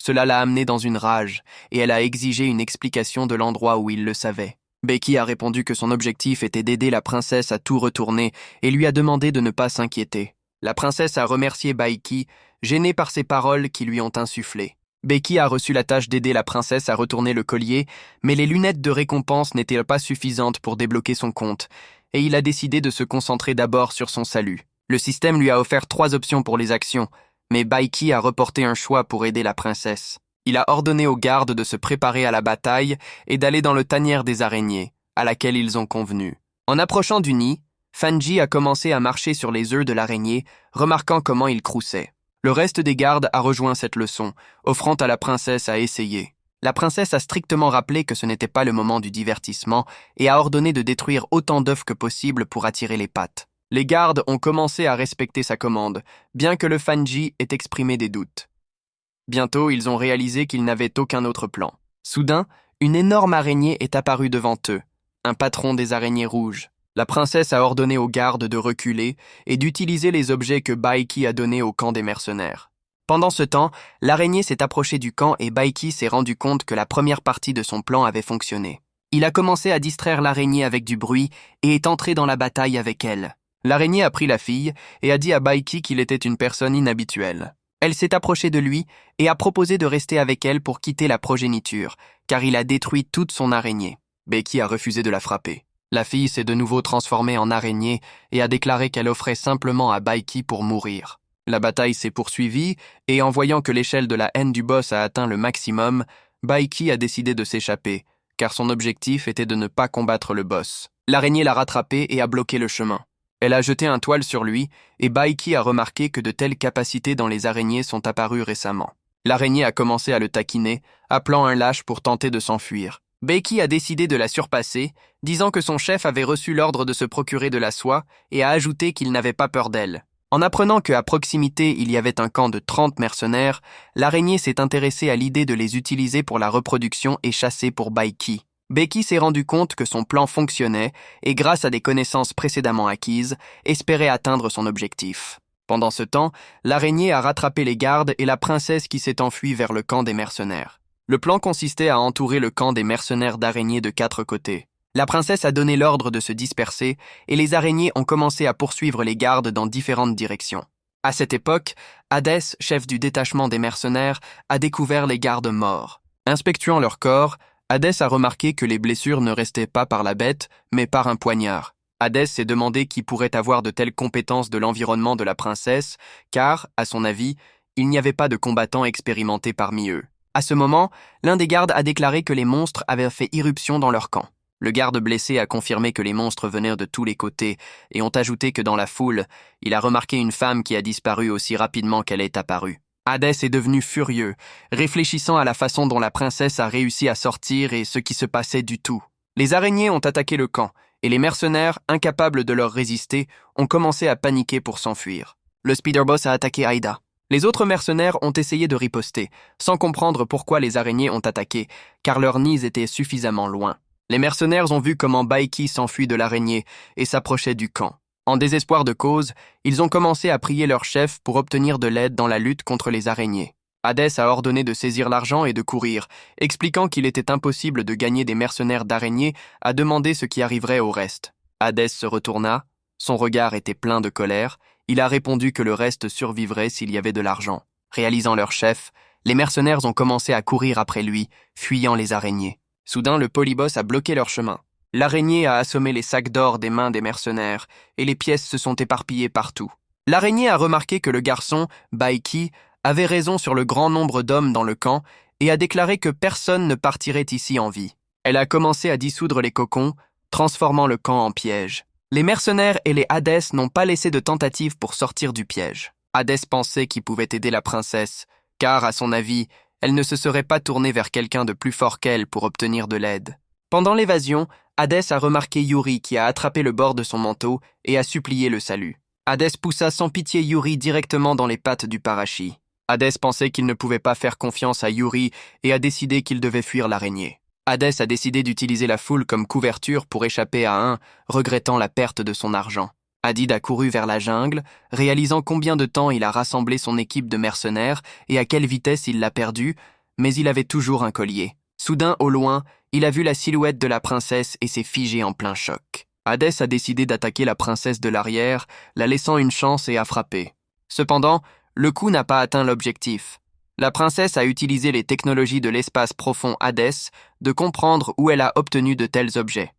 Cela l'a amenée dans une rage, et elle a exigé une explication de l'endroit où il le savait. Becky a répondu que son objectif était d'aider la princesse à tout retourner et lui a demandé de ne pas s'inquiéter. La princesse a remercié Baiki, gênée par ses paroles qui lui ont insufflé. Becky a reçu la tâche d'aider la princesse à retourner le collier, mais les lunettes de récompense n'étaient pas suffisantes pour débloquer son compte, et il a décidé de se concentrer d'abord sur son salut. Le système lui a offert 3 options pour les actions, mais Baiki a reporté un choix pour aider la princesse. Il a ordonné aux gardes de se préparer à la bataille et d'aller dans le tanière des araignées, à laquelle ils ont convenu. En approchant du nid, Fanji a commencé à marcher sur les œufs de l'araignée, remarquant comment il croussaient. Le reste des gardes a rejoint cette leçon, offrant à la princesse à essayer. La princesse a strictement rappelé que ce n'était pas le moment du divertissement et a ordonné de détruire autant d'œufs que possible pour attirer les pattes. Les gardes ont commencé à respecter sa commande, bien que le Fanji ait exprimé des doutes. Bientôt, ils ont réalisé qu'ils n'avaient aucun autre plan. Soudain, une énorme araignée est apparue devant eux, un patron des araignées rouges. La princesse a ordonné aux gardes de reculer et d'utiliser les objets que Baiki a donnés au camp des mercenaires. Pendant ce temps, l'araignée s'est approchée du camp et Baiki s'est rendu compte que la première partie de son plan avait fonctionné. Il a commencé à distraire l'araignée avec du bruit et est entré dans la bataille avec elle. L'araignée a pris la fille et a dit à Baiki qu'il était une personne inhabituelle. Elle s'est approchée de lui et a proposé de rester avec elle pour quitter la progéniture, car il a détruit toute son araignée. Becky a refusé de la frapper. La fille s'est de nouveau transformée en araignée et a déclaré qu'elle offrait simplement à Baiki pour mourir. La bataille s'est poursuivie et en voyant que l'échelle de la haine du boss a atteint le maximum, Baiki a décidé de s'échapper, car son objectif était de ne pas combattre le boss. L'araignée l'a rattrapé et a bloqué le chemin. Elle a jeté un toile sur lui et Baiki a remarqué que de telles capacités dans les araignées sont apparues récemment. L'araignée a commencé à le taquiner, appelant un lâche pour tenter de s'enfuir. Baiki a décidé de la surpasser, disant que son chef avait reçu l'ordre de se procurer de la soie et a ajouté qu'il n'avait pas peur d'elle. En apprenant qu'à proximité il y avait un camp de 30 mercenaires, l'araignée s'est intéressée à l'idée de les utiliser pour la reproduction et chasser pour Baiki. Becky s'est rendu compte que son plan fonctionnait et grâce à des connaissances précédemment acquises, espérait atteindre son objectif. Pendant ce temps, l'araignée a rattrapé les gardes et la princesse qui s'est enfuie vers le camp des mercenaires. Le plan consistait à entourer le camp des mercenaires d'araignées de 4 côtés. La princesse a donné l'ordre de se disperser et les araignées ont commencé à poursuivre les gardes dans différentes directions. À cette époque, Hadès, chef du détachement des mercenaires, a découvert les gardes morts. Inspectuant leur corps, Hadès a remarqué que les blessures ne restaient pas par la bête, mais par un poignard. Hadès s'est demandé qui pourrait avoir de telles compétences de l'environnement de la princesse, car, à son avis, il n'y avait pas de combattants expérimentés parmi eux. À ce moment, l'un des gardes a déclaré que les monstres avaient fait irruption dans leur camp. Le garde blessé a confirmé que les monstres venaient de tous les côtés et ont ajouté que dans la foule, il a remarqué une femme qui a disparu aussi rapidement qu'elle est apparue. Hadès est devenu furieux, réfléchissant à la façon dont la princesse a réussi à sortir et ce qui se passait du tout. Les araignées ont attaqué le camp et les mercenaires, incapables de leur résister, ont commencé à paniquer pour s'enfuir. Le Speederboss a attaqué Aïda. Les autres mercenaires ont essayé de riposter, sans comprendre pourquoi les araignées ont attaqué, car leurs nids étaient suffisamment loin. Les mercenaires ont vu comment Baiki s'enfuit de l'araignée et s'approchait du camp. En désespoir de cause, ils ont commencé à prier leur chef pour obtenir de l'aide dans la lutte contre les araignées. Hadès a ordonné de saisir l'argent et de courir, expliquant qu'il était impossible de gagner des mercenaires d'araignées à demander ce qui arriverait au reste. Hadès se retourna, son regard était plein de colère, il a répondu que le reste survivrait s'il y avait de l'argent. Réalisant leur chef, les mercenaires ont commencé à courir après lui, fuyant les araignées. Soudain, le polyboss a bloqué leur chemin. L'araignée a assommé les sacs d'or des mains des mercenaires, et les pièces se sont éparpillées partout. L'araignée a remarqué que le garçon, Baiki, avait raison sur le grand nombre d'hommes dans le camp et a déclaré que personne ne partirait ici en vie. Elle a commencé à dissoudre les cocons, transformant le camp en piège. Les mercenaires et les Hadès n'ont pas laissé de tentative pour sortir du piège. Hadès pensait qu'il pouvait aider la princesse, car, à son avis, elle ne se serait pas tournée vers quelqu'un de plus fort qu'elle pour obtenir de l'aide. Pendant l'évasion, Hadès a remarqué Yuri qui a attrapé le bord de son manteau et a supplié le salut. Hadès poussa sans pitié Yuri directement dans les pattes du parachi. Hadès pensait qu'il ne pouvait pas faire confiance à Yuri et a décidé qu'il devait fuir l'araignée. Hadès a décidé d'utiliser la foule comme couverture pour échapper à un, regrettant la perte de son argent. Hadid a couru vers la jungle, réalisant combien de temps il a rassemblé son équipe de mercenaires et à quelle vitesse il l'a perdu, mais il avait toujours un collier. Soudain, au loin, il a vu la silhouette de la princesse et s'est figé en plein choc. Hadès a décidé d'attaquer la princesse de l'arrière, la laissant une chance et a frappé. Cependant, le coup n'a pas atteint l'objectif. La princesse a utilisé les technologies de l'espace profond Hadès de comprendre où elle a obtenu de tels objets.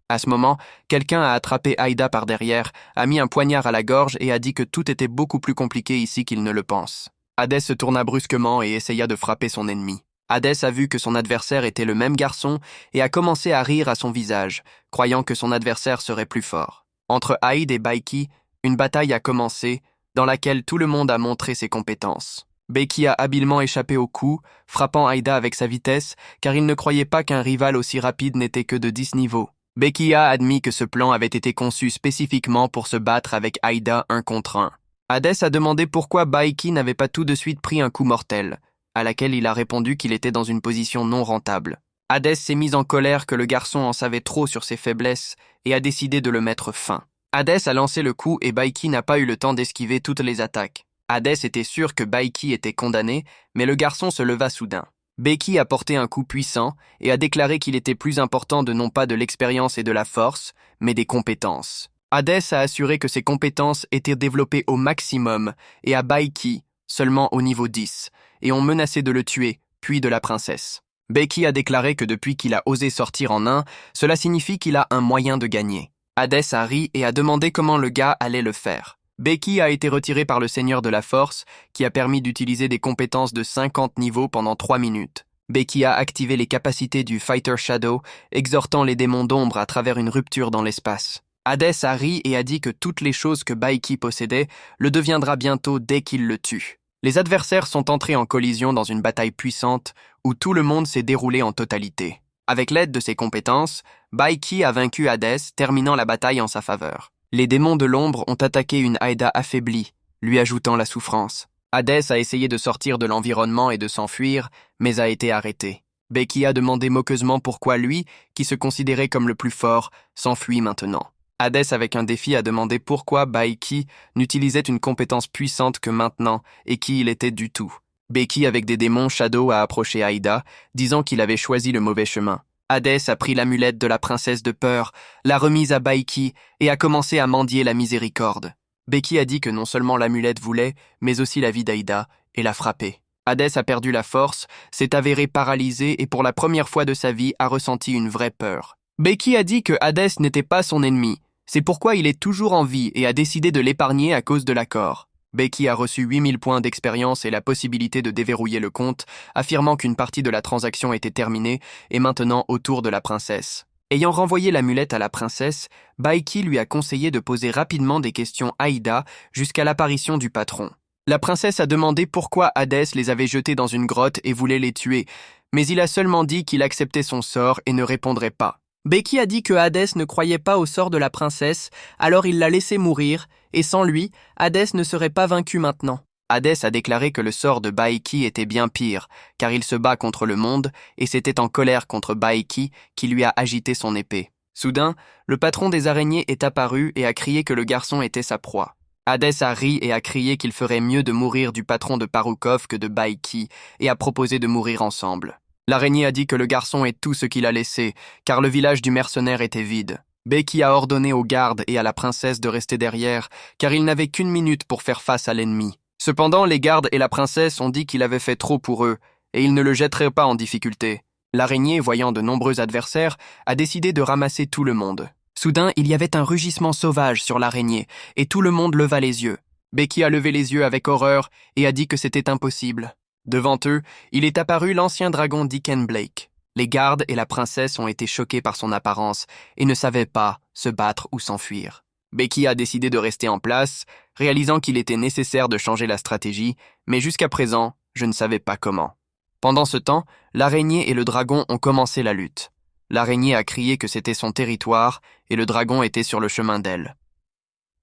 À ce moment, quelqu'un a attrapé Aïda par derrière, a mis un poignard à la gorge et a dit que tout était beaucoup plus compliqué ici qu'il ne le pense. Hadès se tourna brusquement et essaya de frapper son ennemi. Hadès a vu que son adversaire était le même garçon et a commencé à rire à son visage, croyant que son adversaire serait plus fort. Entre Aïd et Baiki, une bataille a commencé, dans laquelle tout le monde a montré ses compétences. Baiki a habilement échappé au coup, frappant Aïda avec sa vitesse, car il ne croyait pas qu'un rival aussi rapide n'était que de 10 niveaux. Becky a admis que ce plan avait été conçu spécifiquement pour se battre avec Aïda 1 contre 1. Hadès a demandé pourquoi Baiki n'avait pas tout de suite pris un coup mortel, à laquelle il a répondu qu'il était dans une position non rentable. Hadès s'est mis en colère que le garçon en savait trop sur ses faiblesses et a décidé de le mettre fin. Hadès a lancé le coup et Baiki n'a pas eu le temps d'esquiver toutes les attaques. Hadès était sûr que Baiki était condamné, mais le garçon se leva soudain. Becky a porté un coup puissant et a déclaré qu'il était plus important de non pas de l'expérience et de la force, mais des compétences. Hadès a assuré que ses compétences étaient développées au maximum et à Baiki seulement au niveau 10, et ont menacé de le tuer, puis de la princesse. Becky a déclaré que depuis qu'il a osé sortir en un, cela signifie qu'il a un moyen de gagner. Hadès a ri et a demandé comment le gars allait le faire. Becky a été retiré par le Seigneur de la Force, qui a permis d'utiliser des compétences de 50 niveaux pendant 3 minutes. Becky a activé les capacités du Fighter Shadow, exhortant les démons d'ombre à travers une rupture dans l'espace. Hadès a ri et a dit que toutes les choses que Baiki possédait le deviendra bientôt dès qu'il le tue. Les adversaires sont entrés en collision dans une bataille puissante où tout le monde s'est déroulé en totalité. Avec l'aide de ses compétences, Baiki a vaincu Hadès, terminant la bataille en sa faveur. Les démons de l'ombre ont attaqué une Aïda affaiblie, lui ajoutant la souffrance. Hadès a essayé de sortir de l'environnement et de s'enfuir, mais a été arrêté. Becky a demandé moqueusement pourquoi lui, qui se considérait comme le plus fort, s'enfuit maintenant. Hadès avec un défi a demandé pourquoi Baiki n'utilisait une compétence puissante que maintenant et qui il était du tout. Becky avec des démons Shadow a approché Aïda, disant qu'il avait choisi le mauvais chemin. Hadès a pris l'amulette de la princesse de peur, l'a remise à Baiki et a commencé à mendier la miséricorde. Becky a dit que non seulement l'amulette voulait, mais aussi la vie d'Aïda, et l'a frappé. Hadès a perdu la force, s'est avéré paralysé et pour la première fois de sa vie a ressenti une vraie peur. Becky a dit que Hadès n'était pas son ennemi, c'est pourquoi il est toujours en vie et a décidé de l'épargner à cause de l'accord. Becky a reçu 8000 points d'expérience et la possibilité de déverrouiller le compte, affirmant qu'une partie de la transaction était terminée et maintenant au tour de la princesse. Ayant renvoyé l'amulette à la princesse, Baiki lui a conseillé de poser rapidement des questions à Aïda jusqu'à l'apparition du patron. La princesse a demandé pourquoi Hadès les avait jetés dans une grotte et voulait les tuer, mais il a seulement dit qu'il acceptait son sort et ne répondrait pas. Becky a dit que Hadès ne croyait pas au sort de la princesse, alors il l'a laissé mourir, et sans lui, Hadès ne serait pas vaincu maintenant. Hadès a déclaré que le sort de Baiki était bien pire, car il se bat contre le monde, et s'était en colère contre Baiki, qui lui a agité son épée. Soudain, le patron des araignées est apparu et a crié que le garçon était sa proie. Hadès a ri et a crié qu'il ferait mieux de mourir du patron de Parukov que de Baiki, et a proposé de mourir ensemble. L'araignée a dit que le garçon est tout ce qu'il a laissé, car le village du mercenaire était vide. Becky a ordonné aux gardes et à la princesse de rester derrière, car il n'avait qu'une minute pour faire face à l'ennemi. Cependant, les gardes et la princesse ont dit qu'il avait fait trop pour eux, et ils ne le jetteraient pas en difficulté. L'araignée, voyant de nombreux adversaires, a décidé de ramasser tout le monde. Soudain, il y avait un rugissement sauvage sur l'araignée, et tout le monde leva les yeux. Becky a levé les yeux avec horreur et a dit que c'était impossible. Devant eux, il est apparu l'ancien dragon Deacon Blake. Les gardes et la princesse ont été choqués par son apparence et ne savaient pas se battre ou s'enfuir. Becky a décidé de rester en place, réalisant qu'il était nécessaire de changer la stratégie, mais jusqu'à présent, je ne savais pas comment. Pendant ce temps, l'araignée et le dragon ont commencé la lutte. L'araignée a crié que c'était son territoire et le dragon était sur le chemin d'elle.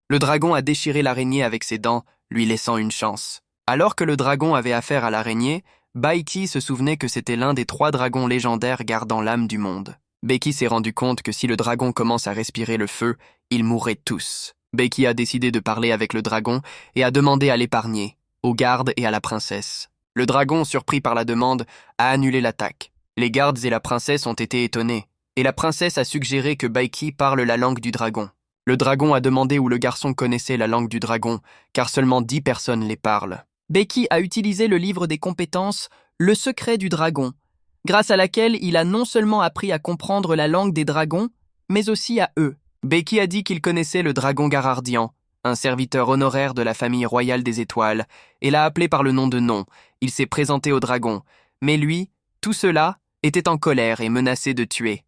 Le dragon a déchiré l'araignée avec ses dents, lui laissant une chance. Alors que le dragon avait affaire à l'araignée, Baiki se souvenait que c'était l'un des 3 dragons légendaires gardant l'âme du monde. Becky s'est rendu compte que si le dragon commence à respirer le feu, ils mourraient tous. Becky a décidé de parler avec le dragon et a demandé à l'épargner, aux gardes et à la princesse. Le dragon, surpris par la demande, a annulé l'attaque. Les gardes et la princesse ont été étonnés, et la princesse a suggéré que Baiki parle la langue du dragon. Le dragon a demandé où le garçon connaissait la langue du dragon, car seulement 10 personnes les parlent. Becky a utilisé le livre des compétences « Le secret du dragon », grâce à laquelle il a non seulement appris à comprendre la langue des dragons, mais aussi à eux. Becky a dit qu'il connaissait le dragon Garardian, un serviteur honoraire de la famille royale des étoiles, et l'a appelé par le nom de nom. Il s'est présenté au dragon, mais lui, tout cela, était en colère et menacé de tuer.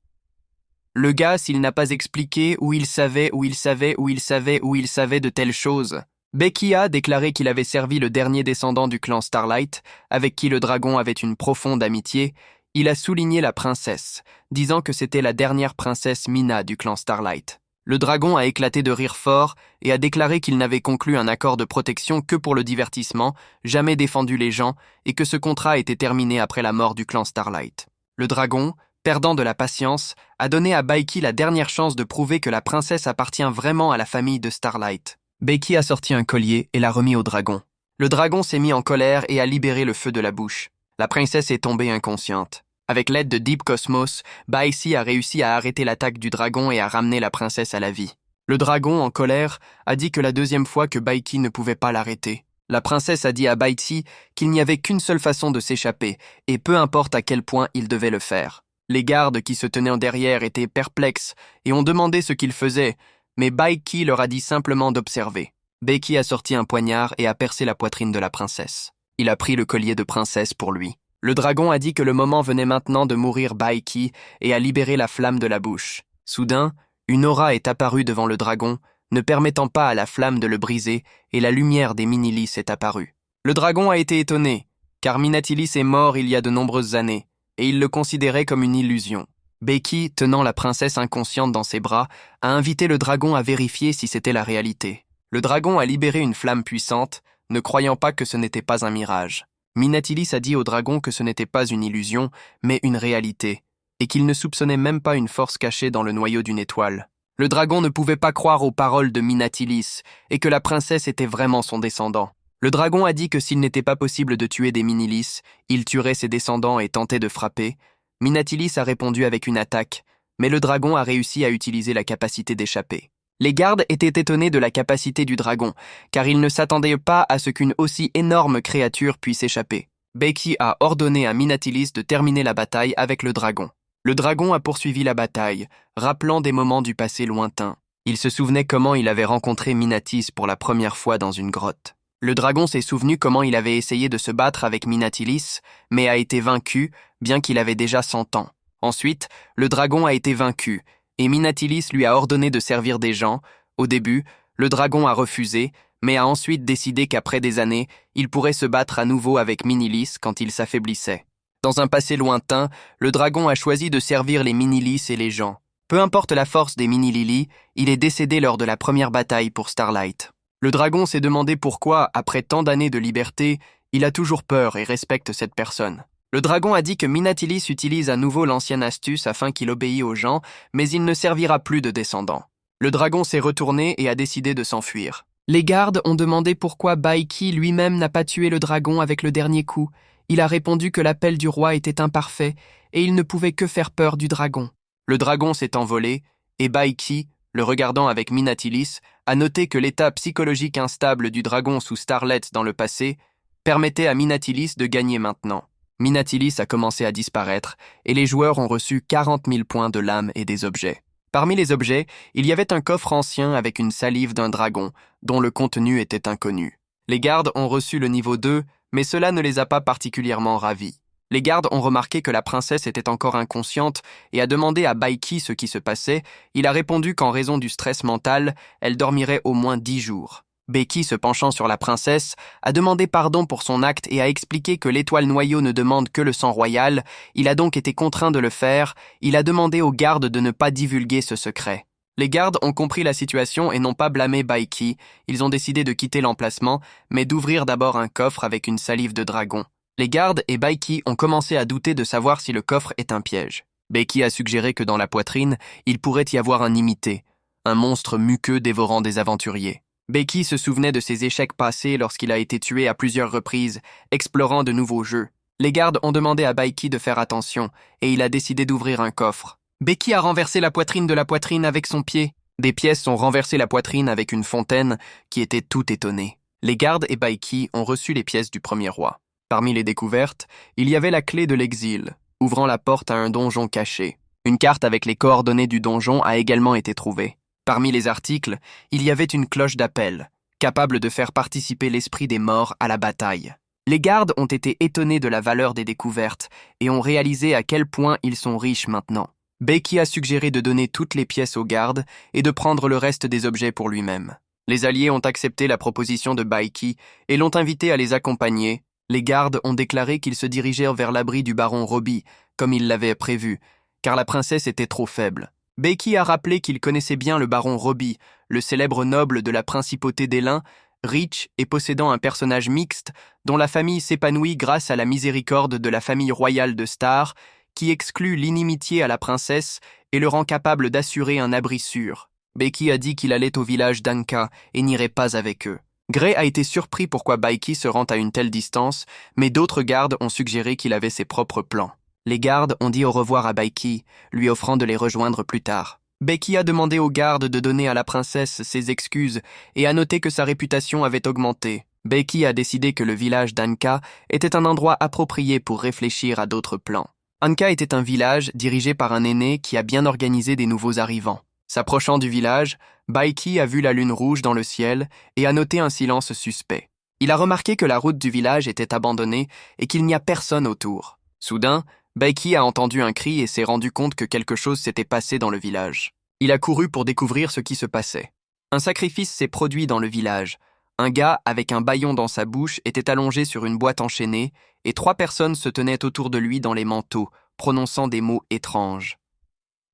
Le gars, s'il n'a pas expliqué où il savait de telles choses. Becky a déclaré qu'il avait servi le dernier descendant du clan Starlight, avec qui le dragon avait une profonde amitié. Il a souligné la princesse, disant que c'était la dernière princesse Mina du clan Starlight. Le dragon a éclaté de rire fort et a déclaré qu'il n'avait conclu un accord de protection que pour le divertissement, jamais défendu les gens, et que ce contrat était terminé après la mort du clan Starlight. Le dragon, perdant de la patience, a donné à Baiki la dernière chance de prouver que la princesse appartient vraiment à la famille de Starlight. Becky a sorti un collier et l'a remis au dragon. Le dragon s'est mis en colère et a libéré le feu de la bouche. La princesse est tombée inconsciente. Avec l'aide de Deep Cosmos, Baïsi a réussi à arrêter l'attaque du dragon et à ramener la princesse à la vie. Le dragon, en colère, a dit que la deuxième fois que Baiki ne pouvait pas l'arrêter. La princesse a dit à Baïsi qu'il n'y avait qu'une seule façon de s'échapper, et peu importe à quel point il devait le faire. Les gardes qui se tenaient en derrière étaient perplexes et ont demandé ce qu'il faisait, mais Baiki leur a dit simplement d'observer. Becky a sorti un poignard et a percé la poitrine de la princesse. Il a pris le collier de princesse pour lui. Le dragon a dit que le moment venait maintenant de mourir Baiki et a libéré la flamme de la bouche. Soudain, une aura est apparue devant le dragon, ne permettant pas à la flamme de le briser, et la lumière des Minilis est apparue. Le dragon a été étonné, car Minatilis est mort il y a de nombreuses années, et il le considérait comme une illusion. Becky, tenant la princesse inconsciente dans ses bras, a invité le dragon à vérifier si c'était la réalité. Le dragon a libéré une flamme puissante, ne croyant pas que ce n'était pas un mirage. Minatilis a dit au dragon que ce n'était pas une illusion, mais une réalité, et qu'il ne soupçonnait même pas une force cachée dans le noyau d'une étoile. Le dragon ne pouvait pas croire aux paroles de Minatilis, et que la princesse était vraiment son descendant. Le dragon a dit que s'il n'était pas possible de tuer des Minilis, il tuerait ses descendants et tentait de frapper. Minatilis a répondu avec une attaque, mais le dragon a réussi à utiliser la capacité d'échapper. Les gardes étaient étonnés de la capacité du dragon, car ils ne s'attendaient pas à ce qu'une aussi énorme créature puisse échapper. Becky a ordonné à Minatilis de terminer la bataille avec le dragon. Le dragon a poursuivi la bataille, rappelant des moments du passé lointain. Il se souvenait comment il avait rencontré Minatis pour la première fois dans une grotte. Le dragon s'est souvenu comment il avait essayé de se battre avec Minatilis, mais a été vaincu, bien qu'il avait déjà 100 ans. Ensuite, le dragon a été vaincu, et Minatilis lui a ordonné de servir des gens. Au début, le dragon a refusé, mais a ensuite décidé qu'après des années, il pourrait se battre à nouveau avec Minilis quand il s'affaiblissait. Dans un passé lointain, le dragon a choisi de servir les Minilis et les gens. Peu importe la force des Minilili, il est décédé lors de la première bataille pour Starlight. Le dragon s'est demandé pourquoi, après tant d'années de liberté, il a toujours peur et respecte cette personne. Le dragon a dit que Minatilis utilise à nouveau l'ancienne astuce afin qu'il obéisse aux gens, mais il ne servira plus de descendants. Le dragon s'est retourné et a décidé de s'enfuir. Les gardes ont demandé pourquoi Baiki lui-même n'a pas tué le dragon avec le dernier coup. Il a répondu que l'appel du roi était imparfait et il ne pouvait que faire peur du dragon. Le dragon s'est envolé et Baiki, le regardant avec Minatilis, a noté que l'état psychologique instable du dragon sous Starlet dans le passé permettait à Minatilis de gagner maintenant. Minatilis a commencé à disparaître et les joueurs ont reçu 40 000 points de l'âme et des objets. Parmi les objets, il y avait un coffre ancien avec une salive d'un dragon, dont le contenu était inconnu. Les gardes ont reçu le niveau 2, mais cela ne les a pas particulièrement ravis. Les gardes ont remarqué que la princesse était encore inconsciente et a demandé à Baiki ce qui se passait. Il a répondu qu'en raison du stress mental, elle dormirait au moins 10 jours. Becky, se penchant sur la princesse, a demandé pardon pour son acte et a expliqué que l'étoile noyau ne demande que le sang royal. Il a donc été contraint de le faire. Il a demandé aux gardes de ne pas divulguer ce secret. Les gardes ont compris la situation et n'ont pas blâmé Baiki. Ils ont décidé de quitter l'emplacement, mais d'ouvrir d'abord un coffre avec une salive de dragon. Les gardes et Baiki ont commencé à douter de savoir si le coffre est un piège. Becky a suggéré que dans la poitrine, il pourrait y avoir un imité, un monstre muqueux dévorant des aventuriers. Becky se souvenait de ses échecs passés lorsqu'il a été tué à plusieurs reprises, explorant de nouveaux jeux. Les gardes ont demandé à Baiki de faire attention, et il a décidé d'ouvrir un coffre. Becky a renversé la poitrine de la poitrine avec son pied. Des pièces ont renversé la poitrine avec une fontaine qui était tout étonnée. Les gardes et Baiki ont reçu les pièces du premier roi. Parmi les découvertes, il y avait la clé de l'exil, ouvrant la porte à un donjon caché. Une carte avec les coordonnées du donjon a également été trouvée. Parmi les articles, il y avait une cloche d'appel, capable de faire participer l'esprit des morts à la bataille. Les gardes ont été étonnés de la valeur des découvertes et ont réalisé à quel point ils sont riches maintenant. Becky a suggéré de donner toutes les pièces aux gardes et de prendre le reste des objets pour lui-même. Les alliés ont accepté la proposition de Baiki et l'ont invité à les accompagner. Les gardes ont déclaré qu'ils se dirigèrent vers l'abri du baron Robbie, comme ils l'avaient prévu, car la princesse était trop faible. Becky a rappelé qu'il connaissait bien le baron Robbie, le célèbre noble de la principauté d'Elin, riche et possédant un personnage mixte dont la famille s'épanouit grâce à la miséricorde de la famille royale de Star, qui exclut l'inimitié à la princesse et le rend capable d'assurer un abri sûr. Becky a dit qu'il allait au village d'Anka et n'irait pas avec eux. Gray a été surpris pourquoi Baiki se rend à une telle distance, mais d'autres gardes ont suggéré qu'il avait ses propres plans. Les gardes ont dit au revoir à Baiki, lui offrant de les rejoindre plus tard. Becky a demandé aux gardes de donner à la princesse ses excuses et a noté que sa réputation avait augmenté. Becky a décidé que le village d'Anka était un endroit approprié pour réfléchir à d'autres plans. Anka était un village dirigé par un aîné qui a bien organisé des nouveaux arrivants. S'approchant du village, Baiki a vu la lune rouge dans le ciel et a noté un silence suspect. Il a remarqué que la route du village était abandonnée et qu'il n'y a personne autour. Soudain, Baiki a entendu un cri et s'est rendu compte que quelque chose s'était passé dans le village. Il a couru pour découvrir ce qui se passait. Un sacrifice s'est produit dans le village. Un gars avec un bâillon dans sa bouche était allongé sur une boîte enchaînée et 3 personnes se tenaient autour de lui dans les manteaux, prononçant des mots étranges.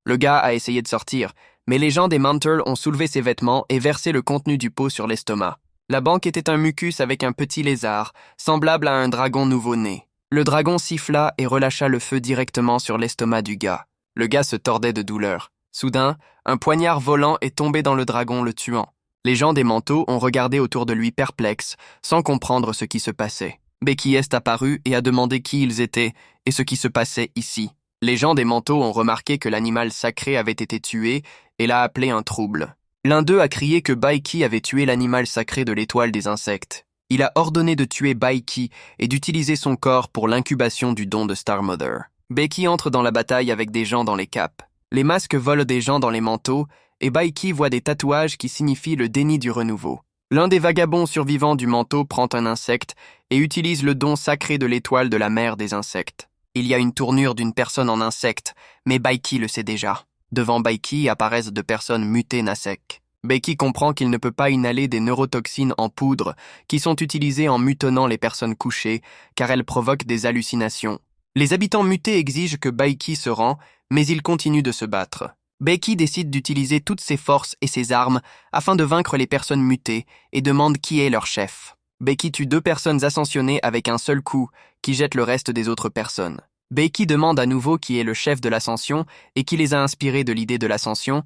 Le gars a essayé de sortir, mais les gens des Mantles ont soulevé ses vêtements et versé le contenu du pot sur l'estomac. La banque était un mucus avec un petit lézard, semblable à un dragon nouveau-né. Le dragon siffla et relâcha le feu directement sur l'estomac du gars. Le gars se tordait de douleur. Soudain, un poignard volant est tombé dans le dragon, le tuant. Les gens des manteaux ont regardé autour de lui perplexes, sans comprendre ce qui se passait. Becky est apparu et a demandé qui ils étaient et ce qui se passait ici. Les gens des manteaux ont remarqué que l'animal sacré avait été tué et l'a appelé un trouble. L'un d'eux a crié que Baiki avait tué l'animal sacré de l'étoile des insectes. Il a ordonné de tuer Baiki et d'utiliser son corps pour l'incubation du don de Star Mother. Becky entre dans la bataille avec des gens dans les capes. Les masques volent des gens dans les manteaux et Baiki voit des tatouages qui signifient le déni du renouveau. L'un des vagabonds survivants du manteau prend un insecte et utilise le don sacré de l'étoile de la mère des insectes. Il y a une tournure d'une personne en insecte, mais Baiki le sait déjà. Devant Baiki apparaissent de personnes mutées Nasek. Baiki comprend qu'il ne peut pas inhaler des neurotoxines en poudre qui sont utilisées en mutonnant les personnes couchées, car elles provoquent des hallucinations. Les habitants mutés exigent que Baiki se rend, mais il continue de se battre. Baiki décide d'utiliser toutes ses forces et ses armes afin de vaincre les personnes mutées et demande qui est leur chef. Baiki tue 2 personnes ascensionnées avec un seul coup, qui jette le reste des autres personnes. Baiki demande à nouveau qui est le chef de l'ascension et qui les a inspirés de l'idée de l'ascension,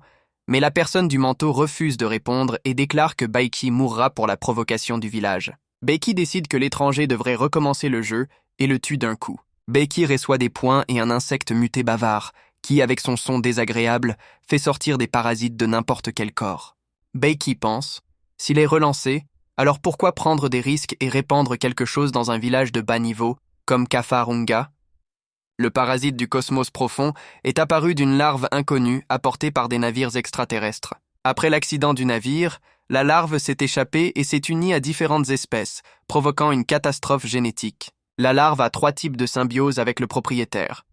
mais la personne du manteau refuse de répondre et déclare que Baiki mourra pour la provocation du village. Baiki décide que l'étranger devrait recommencer le jeu et le tue d'un coup. Baiki reçoit des points et un insecte muté bavard, qui, avec son son désagréable, fait sortir des parasites de n'importe quel corps. Baiki pense, s'il est relancé, alors pourquoi prendre des risques et répandre quelque chose dans un village de bas niveau, comme Kafarunga? Le parasite du cosmos profond est apparu d'une larve inconnue apportée par des navires extraterrestres. Après l'accident du navire, la larve s'est échappée et s'est unie à différentes espèces, provoquant une catastrophe génétique. La larve a 3 types de symbiose avec le propriétaire.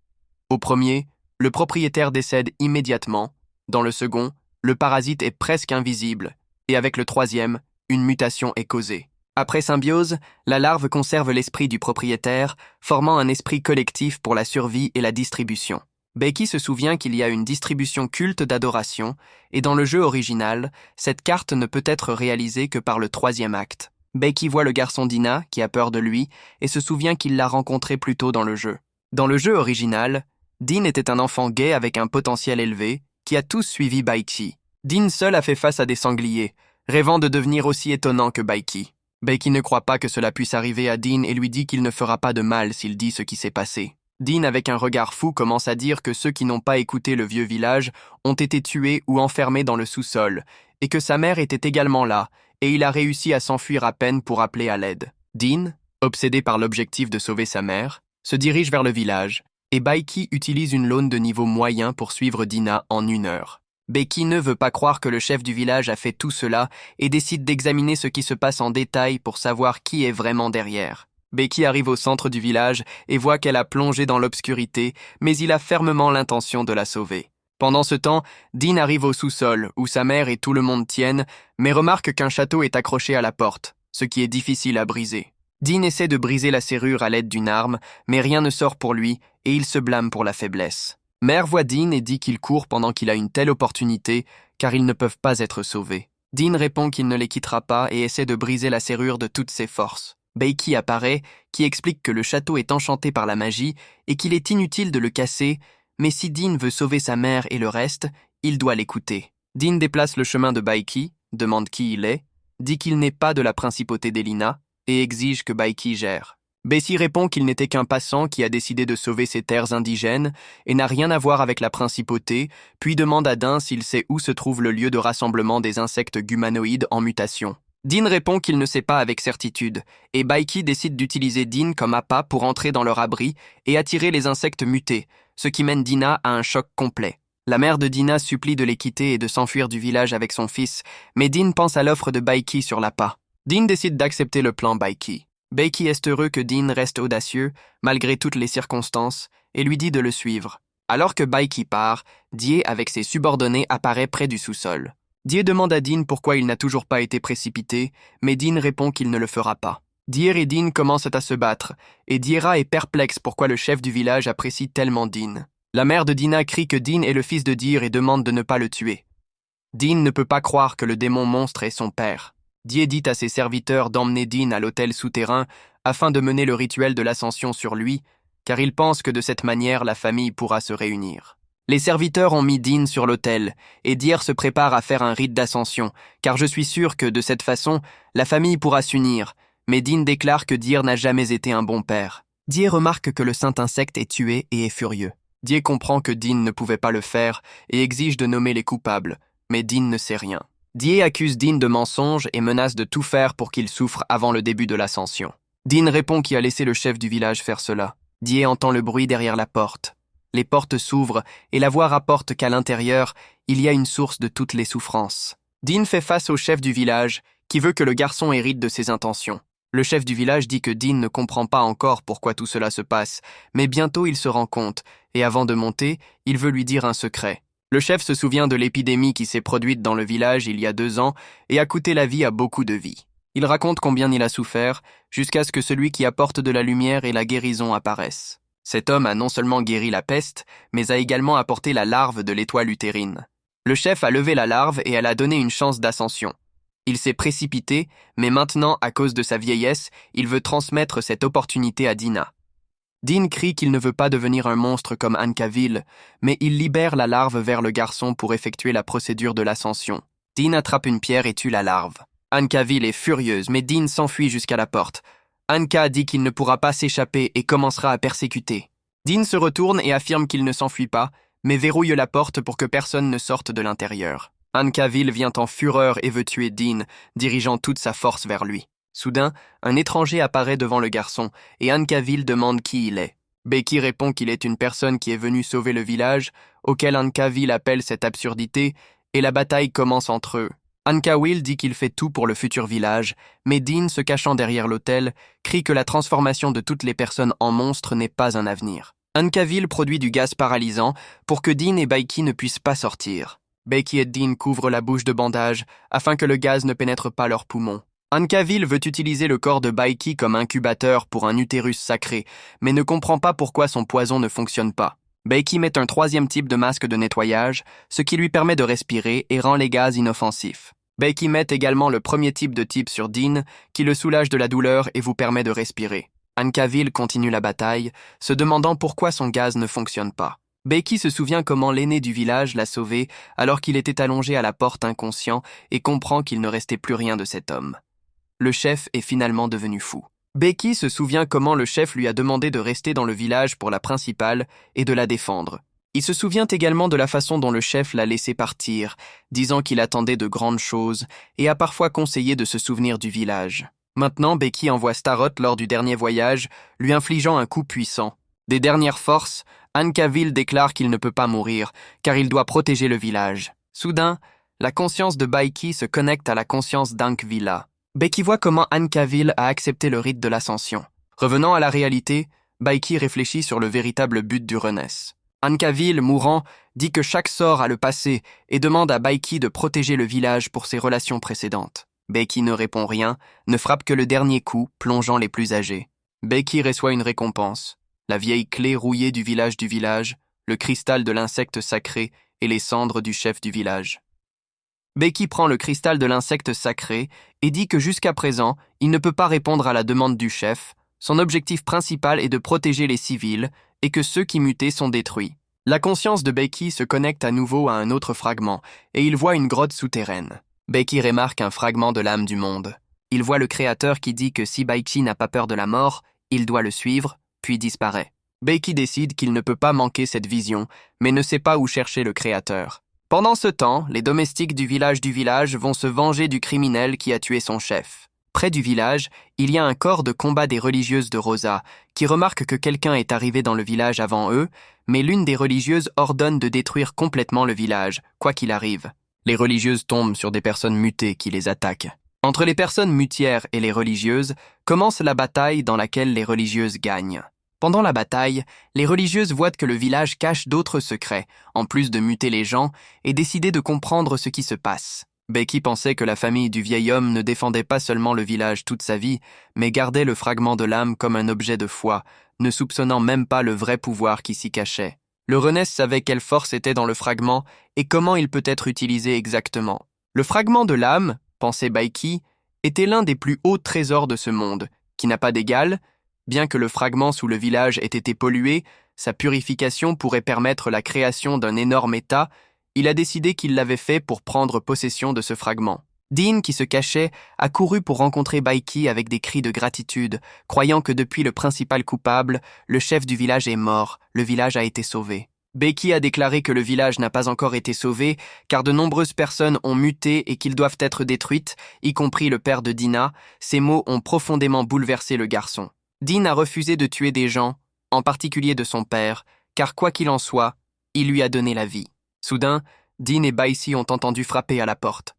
Au premier, le propriétaire décède immédiatement. Dans le second, le parasite est presque invisible. Et avec le troisième, une mutation est causée. Après symbiose, la larve conserve l'esprit du propriétaire, formant un esprit collectif pour la survie et la distribution. Becky se souvient qu'il y a une distribution culte d'adoration, et dans le jeu original, cette carte ne peut être réalisée que par le 3e acte. Becky voit le garçon Dina, qui a peur de lui, et se souvient qu'il l'a rencontré plus tôt dans le jeu. Dans le jeu original, Dean était un enfant gay avec un potentiel élevé, qui a tous suivi Baiki. Dean seul a fait face à des sangliers, rêvant de devenir aussi étonnant que Baiki. Baiki ne croit pas que cela puisse arriver à Dean et lui dit qu'il ne fera pas de mal s'il dit ce qui s'est passé. Dean, avec un regard fou, commence à dire que ceux qui n'ont pas écouté le vieux village ont été tués ou enfermés dans le sous-sol, et que sa mère était également là, et il a réussi à s'enfuir à peine pour appeler à l'aide. Dean, obsédé par l'objectif de sauver sa mère, se dirige vers le village, et Baiki utilise une laune de niveau moyen pour suivre Dina en 1 heure. Becky ne veut pas croire que le chef du village a fait tout cela et décide d'examiner ce qui se passe en détail pour savoir qui est vraiment derrière. Becky arrive au centre du village et voit qu'elle a plongé dans l'obscurité, mais il a fermement l'intention de la sauver. Pendant ce temps, Dean arrive au sous-sol, où sa mère et tout le monde tiennent, mais remarque qu'un château est accroché à la porte, ce qui est difficile à briser. Dean essaie de briser la serrure à l'aide d'une arme, mais rien ne sort pour lui et il se blâme pour la faiblesse. Mère voit Dean et dit qu'il court pendant qu'il a une telle opportunité, car ils ne peuvent pas être sauvés. Dean répond qu'il ne les quittera pas et essaie de briser la serrure de toutes ses forces. Baiki apparaît, qui explique que le château est enchanté par la magie et qu'il est inutile de le casser, mais si Dean veut sauver sa mère et le reste, il doit l'écouter. Dean déplace le chemin de Baiki, demande qui il est, dit qu'il n'est pas de la principauté d'Elina et exige que Baiki gère. Bessie répond qu'il n'était qu'un passant qui a décidé de sauver ses terres indigènes et n'a rien à voir avec la principauté, puis demande à Dean s'il sait où se trouve le lieu de rassemblement des insectes humanoïdes en mutation. Dean répond qu'il ne sait pas avec certitude, et Baiki décide d'utiliser Dean comme appât pour entrer dans leur abri et attirer les insectes mutés, ce qui mène Dina à un choc complet. La mère de Dina supplie de les quitter et de s'enfuir du village avec son fils, mais Dean pense à l'offre de Baiki sur l'appât. Dean décide d'accepter le plan Baiki. Baiki est heureux que Dean reste audacieux, malgré toutes les circonstances, et lui dit de le suivre. Alors que Baiki part, Die avec ses subordonnés apparaît près du sous-sol. Die demande à Dean pourquoi il n'a toujours pas été précipité, mais Dean répond qu'il ne le fera pas. Dier et Dean commencent à se battre, et Diera est perplexe pourquoi le chef du village apprécie tellement Dean. La mère de Dina crie que Dean est le fils de Dier et demande de ne pas le tuer. Dean ne peut pas croire que le démon monstre est son père. Die dit à ses serviteurs d'emmener Dean à l'hôtel souterrain afin de mener le rituel de l'ascension sur lui, car il pense que de cette manière la famille pourra se réunir. Les serviteurs ont mis Dean sur l'autel, et Dier se prépare à faire un rite d'ascension, car je suis sûr que, de cette façon, la famille pourra s'unir, mais Dean déclare que Dier n'a jamais été un bon père. Dier remarque que le saint insecte est tué et est furieux. Dier comprend que Dean ne pouvait pas le faire et exige de nommer les coupables, mais Dean ne sait rien. Dier accuse Dean de mensonge et menace de tout faire pour qu'il souffre avant le début de l'ascension. Dean répond qu'il a laissé le chef du village faire cela. Dier entend le bruit derrière la porte. Les portes s'ouvrent et la voix rapporte qu'à l'intérieur, il y a une source de toutes les souffrances. Dean fait face au chef du village, qui veut que le garçon hérite de ses intentions. Le chef du village dit que Dean ne comprend pas encore pourquoi tout cela se passe, mais bientôt il se rend compte, et avant de monter, il veut lui dire un secret. Le chef se souvient de l'épidémie qui s'est produite dans le village il y a 2 ans et a coûté la vie à beaucoup de vies. Il raconte combien il a souffert, jusqu'à ce que celui qui apporte de la lumière et la guérison apparaisse. Cet homme a non seulement guéri la peste, mais a également apporté la larve de l'étoile utérine. Le chef a levé la larve et elle a donné une chance d'ascension. Il s'est précipité, mais maintenant, à cause de sa vieillesse, il veut transmettre cette opportunité à Dina. Dean crie qu'il ne veut pas devenir un monstre comme Ankaville, mais il libère la larve vers le garçon pour effectuer la procédure de l'ascension. Dean attrape une pierre et tue la larve. Ankaville est furieuse, mais Dean s'enfuit jusqu'à la porte. Anka dit qu'il ne pourra pas s'échapper et commencera à persécuter. Dean se retourne et affirme qu'il ne s'enfuit pas, mais verrouille la porte pour que personne ne sorte de l'intérieur. Ankaville vient en fureur et veut tuer Dean, dirigeant toute sa force vers lui. Soudain, un étranger apparaît devant le garçon, et Ankaville demande qui il est. Becky répond qu'il est une personne qui est venue sauver le village, auquel Ankaville appelle cette absurdité, et la bataille commence entre eux. Ankaville dit qu'il fait tout pour le futur village, mais Dean, se cachant derrière l'autel, crie que la transformation de toutes les personnes en monstres n'est pas un avenir. Ankaville produit du gaz paralysant pour que Dean et Becky ne puissent pas sortir. Becky et Dean couvrent la bouche de bandages afin que le gaz ne pénètre pas leurs poumons. Ankaville veut utiliser le corps de Becky comme incubateur pour un utérus sacré, mais ne comprend pas pourquoi son poison ne fonctionne pas. Becky met un 3e type de masque de nettoyage, ce qui lui permet de respirer et rend les gaz inoffensifs. Becky met également le 1er type sur Dean, qui le soulage de la douleur et vous permet de respirer. Ankaville continue la bataille, se demandant pourquoi son gaz ne fonctionne pas. Becky se souvient comment l'aîné du village l'a sauvé alors qu'il était allongé à la porte inconscient et comprend qu'il ne restait plus rien de cet homme. Le chef est finalement devenu fou. Becky se souvient comment le chef lui a demandé de rester dans le village pour la principale et de la défendre. Il se souvient également de la façon dont le chef l'a laissé partir, disant qu'il attendait de grandes choses et a parfois conseillé de se souvenir du village. Maintenant, Becky envoie Starrott lors du dernier voyage, lui infligeant un coup puissant. Des dernières forces, Ankaville déclare qu'il ne peut pas mourir, car il doit protéger le village. Soudain, la conscience de Becky se connecte à la conscience d'Ankvilla. Becky voit comment Ankaville a accepté le rite de l'ascension. Revenant à la réalité, Becky réfléchit sur le véritable but du Renesse. Ankaville, mourant, dit que chaque sort a le passé et demande à Becky de protéger le village pour ses relations précédentes. Becky ne répond rien, ne frappe que le dernier coup, plongeant les plus âgés. Becky reçoit une récompense. La vieille clé rouillée du village, le cristal de l'insecte sacré et les cendres du chef du village. Becky prend le cristal de l'insecte sacré et dit que jusqu'à présent, il ne peut pas répondre à la demande du chef. Son objectif principal est de protéger les civils et que ceux qui mutaient sont détruits. La conscience de Becky se connecte à nouveau à un autre fragment et il voit une grotte souterraine. Becky remarque un fragment de l'âme du monde. Il voit le créateur qui dit que si Becky n'a pas peur de la mort, il doit le suivre, puis disparaît. Becky décide qu'il ne peut pas manquer cette vision, mais ne sait pas où chercher le créateur. Pendant ce temps, les domestiques du village vont se venger du criminel qui a tué son chef. Près du village, il y a un corps de combat des religieuses de Rosa, qui remarquent que quelqu'un est arrivé dans le village avant eux, mais l'une des religieuses ordonne de détruire complètement le village, quoi qu'il arrive. Les religieuses tombent sur des personnes mutées qui les attaquent. Entre les personnes mutières et les religieuses, commence la bataille dans laquelle les religieuses gagnent. Pendant la bataille, les religieuses voient que le village cache d'autres secrets, en plus de muter les gens, et décident de comprendre ce qui se passe. Becky pensait que la famille du vieil homme ne défendait pas seulement le village toute sa vie, mais gardait le fragment de l'âme comme un objet de foi, ne soupçonnant même pas le vrai pouvoir qui s'y cachait. Le Renesse savait quelle force était dans le fragment et comment il peut être utilisé exactement. Le fragment de l'âme, pensait Becky, était l'un des plus hauts trésors de ce monde, qui n'a pas d'égal. Bien que le fragment sous le village ait été pollué, sa purification pourrait permettre la création d'un énorme État. Il a décidé qu'il l'avait fait pour prendre possession de ce fragment. Dean, qui se cachait, a couru pour rencontrer Baiki avec des cris de gratitude, croyant que depuis le principal coupable, le chef du village est mort, le village a été sauvé. Baiki a déclaré que le village n'a pas encore été sauvé, car de nombreuses personnes ont muté et qu'ils doivent être détruites, y compris le père de Dina. Ces mots ont profondément bouleversé le garçon. Dean a refusé de tuer des gens, en particulier de son père, car quoi qu'il en soit, il lui a donné la vie. Soudain, Dean et Baiki ont entendu frapper à la porte.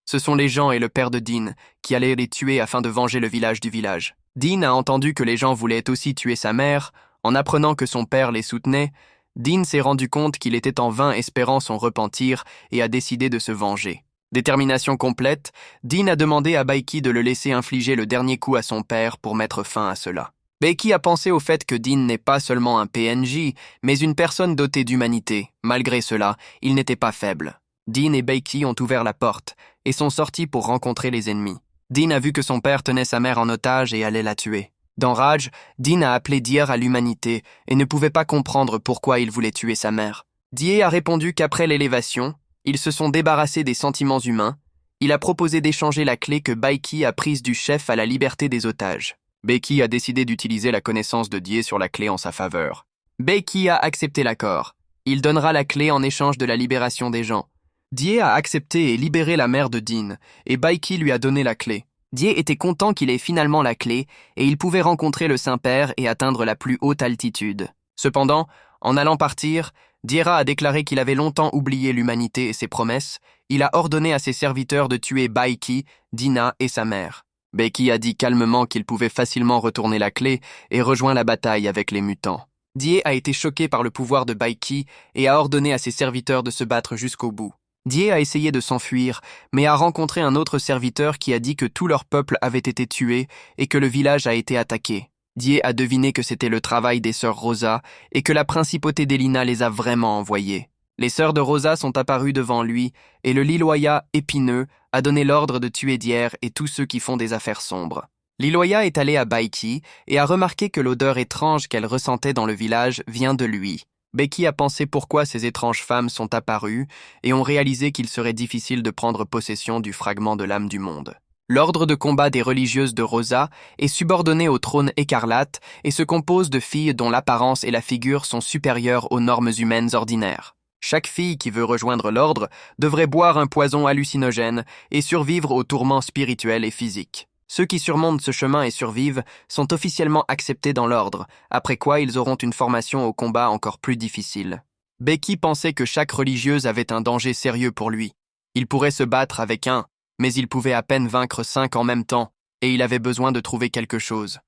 Ce sont les gens et le père de Dean qui allaient les tuer afin de venger le village du village. Dean a entendu que les gens voulaient aussi tuer sa mère. En apprenant que son père les soutenait, Dean s'est rendu compte qu'il était en vain espérant son repentir et a décidé de se venger. Détermination complète, Dean a demandé à Baiki de le laisser infliger le dernier coup à son père pour mettre fin à cela. Baiki a pensé au fait que Dean n'est pas seulement un PNJ, mais une personne dotée d'humanité. Malgré cela, il n'était pas faible. Dean et Baiki ont ouvert la porte et sont sortis pour rencontrer les ennemis. Dean a vu que son père tenait sa mère en otage et allait la tuer. Dans rage, Dean a appelé Die à l'humanité et ne pouvait pas comprendre pourquoi il voulait tuer sa mère. Die a répondu qu'après l'élévation, ils se sont débarrassés des sentiments humains. Il a proposé d'échanger la clé que Baiki a prise du chef à la liberté des otages. Baiki a décidé d'utiliser la connaissance de Die sur la clé en sa faveur. Baiki a accepté l'accord. Il donnera la clé en échange de la libération des gens. Die a accepté et libéré la mère de Dean, et Baiki lui a donné la clé. Die était content qu'il ait finalement la clé, et il pouvait rencontrer le Saint-Père et atteindre la plus haute altitude. Cependant, en allant partir, Diera a déclaré qu'il avait longtemps oublié l'humanité et ses promesses. Il a ordonné à ses serviteurs de tuer Baiki, Dina et sa mère. Baiki a dit calmement qu'il pouvait facilement retourner la clé et rejoint la bataille avec les mutants. Die a été choqué par le pouvoir de Baiki et a ordonné à ses serviteurs de se battre jusqu'au bout. Die a essayé de s'enfuir, mais a rencontré un autre serviteur qui a dit que tout leur peuple avait été tué et que le village a été attaqué. Die a deviné que c'était le travail des sœurs Rosa et que la principauté d'Elina les a vraiment envoyés. Les sœurs de Rosa sont apparues devant lui et le Liloya épineux a donné l'ordre de tuer Dier et tous ceux qui font des affaires sombres. Liloya est allée à Baiki et a remarqué que l'odeur étrange qu'elle ressentait dans le village vient de lui. Baiki a pensé pourquoi ces étranges femmes sont apparues et ont réalisé qu'il serait difficile de prendre possession du fragment de l'âme du monde. L'ordre de combat des religieuses de Rosa est subordonné au trône écarlate et se compose de filles dont l'apparence et la figure sont supérieures aux normes humaines ordinaires. Chaque fille qui veut rejoindre l'ordre devrait boire un poison hallucinogène et survivre aux tourments spirituels et physiques. Ceux qui surmontent ce chemin et survivent sont officiellement acceptés dans l'ordre, après quoi ils auront une formation au combat encore plus difficile. Baiki pensait que chaque religieuse avait un danger sérieux pour lui. Il pourrait se battre avec un, mais il pouvait à peine vaincre 5 en même temps, et il avait besoin de trouver quelque chose.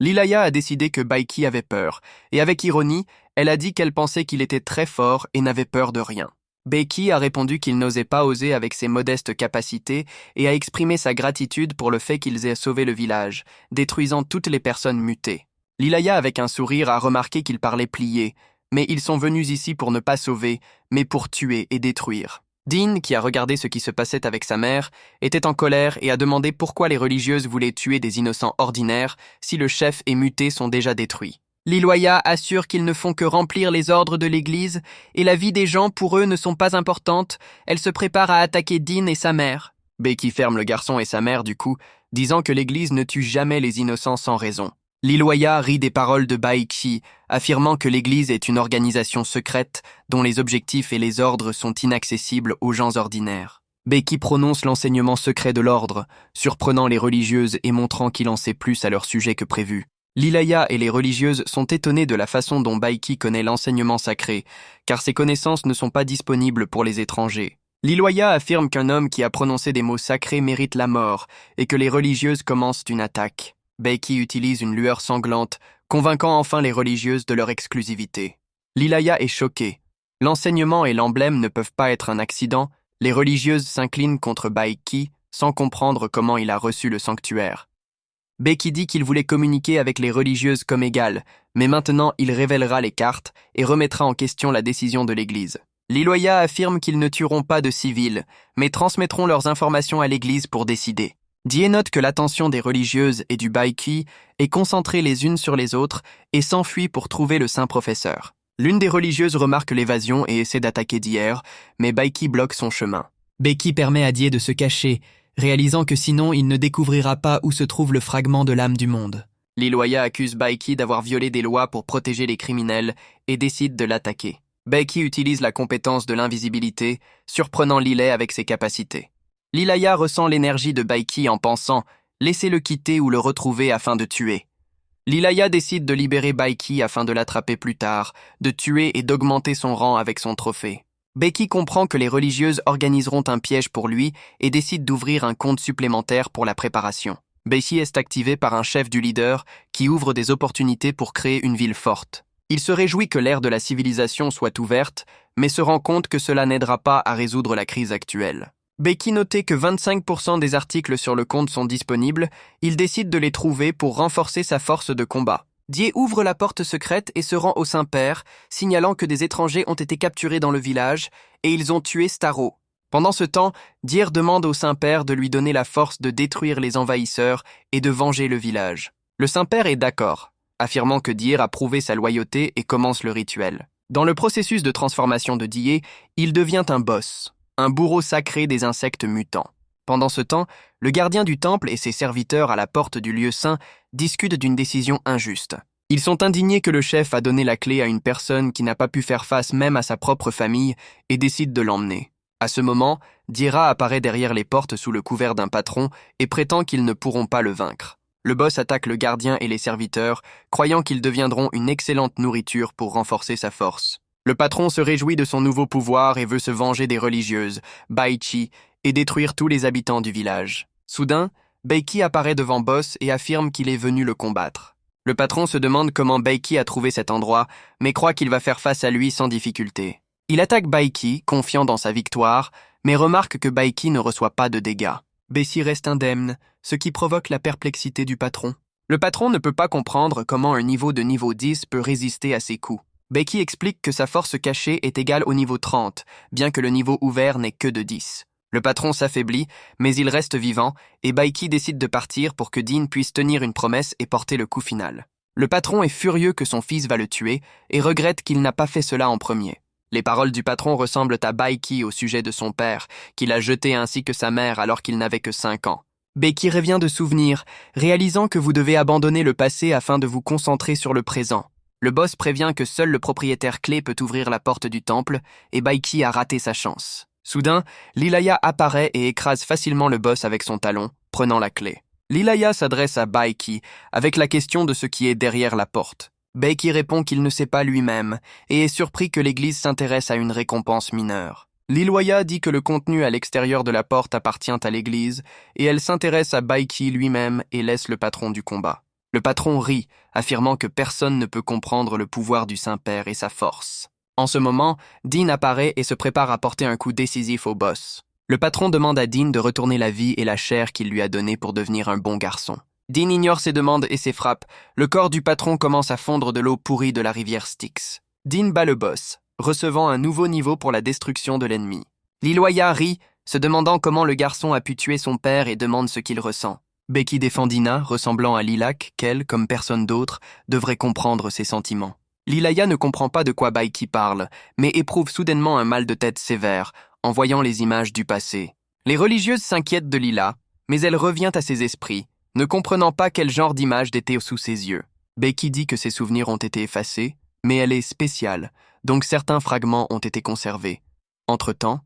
Lilaya a décidé que Baiki avait peur, et avec ironie, elle a dit qu'elle pensait qu'il était très fort et n'avait peur de rien. Baiki a répondu qu'il n'osait pas oser avec ses modestes capacités et a exprimé sa gratitude pour le fait qu'ils aient sauvé le village, détruisant toutes les personnes mutées. Lilaya, avec un sourire, a remarqué qu'ils parlaient plié, mais ils sont venus ici pour ne pas sauver, mais pour tuer et détruire. Dean, qui a regardé ce qui se passait avec sa mère, était en colère et a demandé pourquoi les religieuses voulaient tuer des innocents ordinaires si le chef et muté sont déjà détruits. Liloya assure qu'ils ne font que remplir les ordres de l'Église et la vie des gens pour eux ne sont pas importantes. Elle se prépare à attaquer Dean et sa mère. Baiki ferme le garçon et sa mère du coup, disant que l'Église ne tue jamais les innocents sans raison. Liloya rit des paroles de Baiki, affirmant que l'Église est une organisation secrète dont les objectifs et les ordres sont inaccessibles aux gens ordinaires. Baiki prononce l'enseignement secret de l'ordre, surprenant les religieuses et montrant qu'il en sait plus à leur sujet que prévu. Lilaya et les religieuses sont étonnées de la façon dont Baiki connaît l'enseignement sacré, car ces connaissances ne sont pas disponibles pour les étrangers. Liloya affirme qu'un homme qui a prononcé des mots sacrés mérite la mort et que les religieuses commencent une attaque. Baiki utilise une lueur sanglante, convainquant enfin les religieuses de leur exclusivité. Lilaya est choquée. L'enseignement et l'emblème ne peuvent pas être un accident. Les religieuses s'inclinent contre Baiki sans comprendre comment il a reçu le sanctuaire. Baiki dit qu'il voulait communiquer avec les religieuses comme égales, mais maintenant il révélera les cartes et remettra en question la décision de l'Église. Liloya affirme qu'ils ne tueront pas de civils, mais transmettront leurs informations à l'Église pour décider. Die note que l'attention des religieuses et du Baiki est concentrée les unes sur les autres et s'enfuit pour trouver le saint professeur. L'une des religieuses remarque l'évasion et essaie d'attaquer Dier, mais Baiki bloque son chemin. Becky permet à Die de se cacher, réalisant que sinon il ne découvrira pas où se trouve le fragment de l'âme du monde. Liloya accuse Baiki d'avoir violé des lois pour protéger les criminels et décide de l'attaquer. Baiki utilise la compétence de l'invisibilité, surprenant Lilay avec ses capacités. Lilaya ressent l'énergie de Baiki en pensant « laissez-le quitter ou le retrouver afin de tuer ». Lilaya décide de libérer Baiki afin de l'attraper plus tard, de tuer et d'augmenter son rang avec son trophée. Becky comprend que les religieuses organiseront un piège pour lui et décide d'ouvrir un compte supplémentaire pour la préparation. Becky est activée par un chef du leader qui ouvre des opportunités pour créer une ville forte. Il se réjouit que l'ère de la civilisation soit ouverte, mais se rend compte que cela n'aidera pas à résoudre la crise actuelle. Becky notait que 25% des articles sur le compte sont disponibles, il décide de les trouver pour renforcer sa force de combat. Die ouvre la porte secrète et se rend au Saint-Père, signalant que des étrangers ont été capturés dans le village et ils ont tué Starro. Pendant ce temps, Dier demande au Saint-Père de lui donner la force de détruire les envahisseurs et de venger le village. Le Saint-Père est d'accord, affirmant que Dier a prouvé sa loyauté et commence le rituel. Dans le processus de transformation de Die, il devient un boss, un bourreau sacré des insectes mutants. Pendant ce temps, le gardien du temple et ses serviteurs à la porte du lieu saint discutent d'une décision injuste. Ils sont indignés que le chef a donné la clé à une personne qui n'a pas pu faire face même à sa propre famille et décident de l'emmener. À ce moment, Dira apparaît derrière les portes sous le couvert d'un patron et prétend qu'ils ne pourront pas le vaincre. Le boss attaque le gardien et les serviteurs, croyant qu'ils deviendront une excellente nourriture pour renforcer sa force. Le patron se réjouit de son nouveau pouvoir et veut se venger des religieuses, Baichi, et détruire tous les habitants du village. Soudain, Beiki apparaît devant Boss et affirme qu'il est venu le combattre. Le patron se demande comment Beiki a trouvé cet endroit, mais croit qu'il va faire face à lui sans difficulté. Il attaque Beiki, confiant dans sa victoire, mais remarque que Beiki ne reçoit pas de dégâts. Becky reste indemne, ce qui provoque la perplexité du patron. Le patron ne peut pas comprendre comment un niveau de niveau 10 peut résister à ses coups. Becky explique que sa force cachée est égale au niveau 30, bien que le niveau ouvert n'est que de 10. Le patron s'affaiblit, mais il reste vivant, et Becky décide de partir pour que Dean puisse tenir une promesse et porter le coup final. Le patron est furieux que son fils va le tuer, et regrette qu'il n'a pas fait cela en premier. Les paroles du patron ressemblent à Becky au sujet de son père, qu'il a jeté ainsi que sa mère alors qu'il n'avait que 5 ans. Becky revient de souvenirs, réalisant que vous devez abandonner le passé afin de vous concentrer sur le présent. Le boss prévient que seul le propriétaire clé peut ouvrir la porte du temple, et Becky a raté sa chance. Soudain, Lilaya apparaît et écrase facilement le boss avec son talon, prenant la clé. Lilaya s'adresse à Becky avec la question de ce qui est derrière la porte. Becky répond qu'il ne sait pas lui-même et est surpris que l'église s'intéresse à une récompense mineure. Lilaya dit que le contenu à l'extérieur de la porte appartient à l'église et elle s'intéresse à Becky lui-même et laisse le patron du combat. Le patron rit, affirmant que personne ne peut comprendre le pouvoir du Saint-Père et sa force. En ce moment, Dean apparaît et se prépare à porter un coup décisif au boss. Le patron demande à Dean de retourner la vie et la chair qu'il lui a donnée pour devenir un bon garçon. Dean ignore ses demandes et ses frappes. Le corps du patron commence à fondre de l'eau pourrie de la rivière Styx. Dean bat le boss, recevant un nouveau niveau pour la destruction de l'ennemi. Lilaya rit, se demandant comment le garçon a pu tuer son père et demande ce qu'il ressent. Becky défend Dina, ressemblant à Lilac, qu'elle, comme personne d'autre, devrait comprendre ses sentiments. Lilaya ne comprend pas de quoi Becky parle, mais éprouve soudainement un mal de tête sévère, en voyant les images du passé. Les religieuses s'inquiètent de Lila, mais elle revient à ses esprits, ne comprenant pas quel genre d'image était sous ses yeux. Becky dit que ses souvenirs ont été effacés, mais elle est spéciale, donc certains fragments ont été conservés. Entre-temps,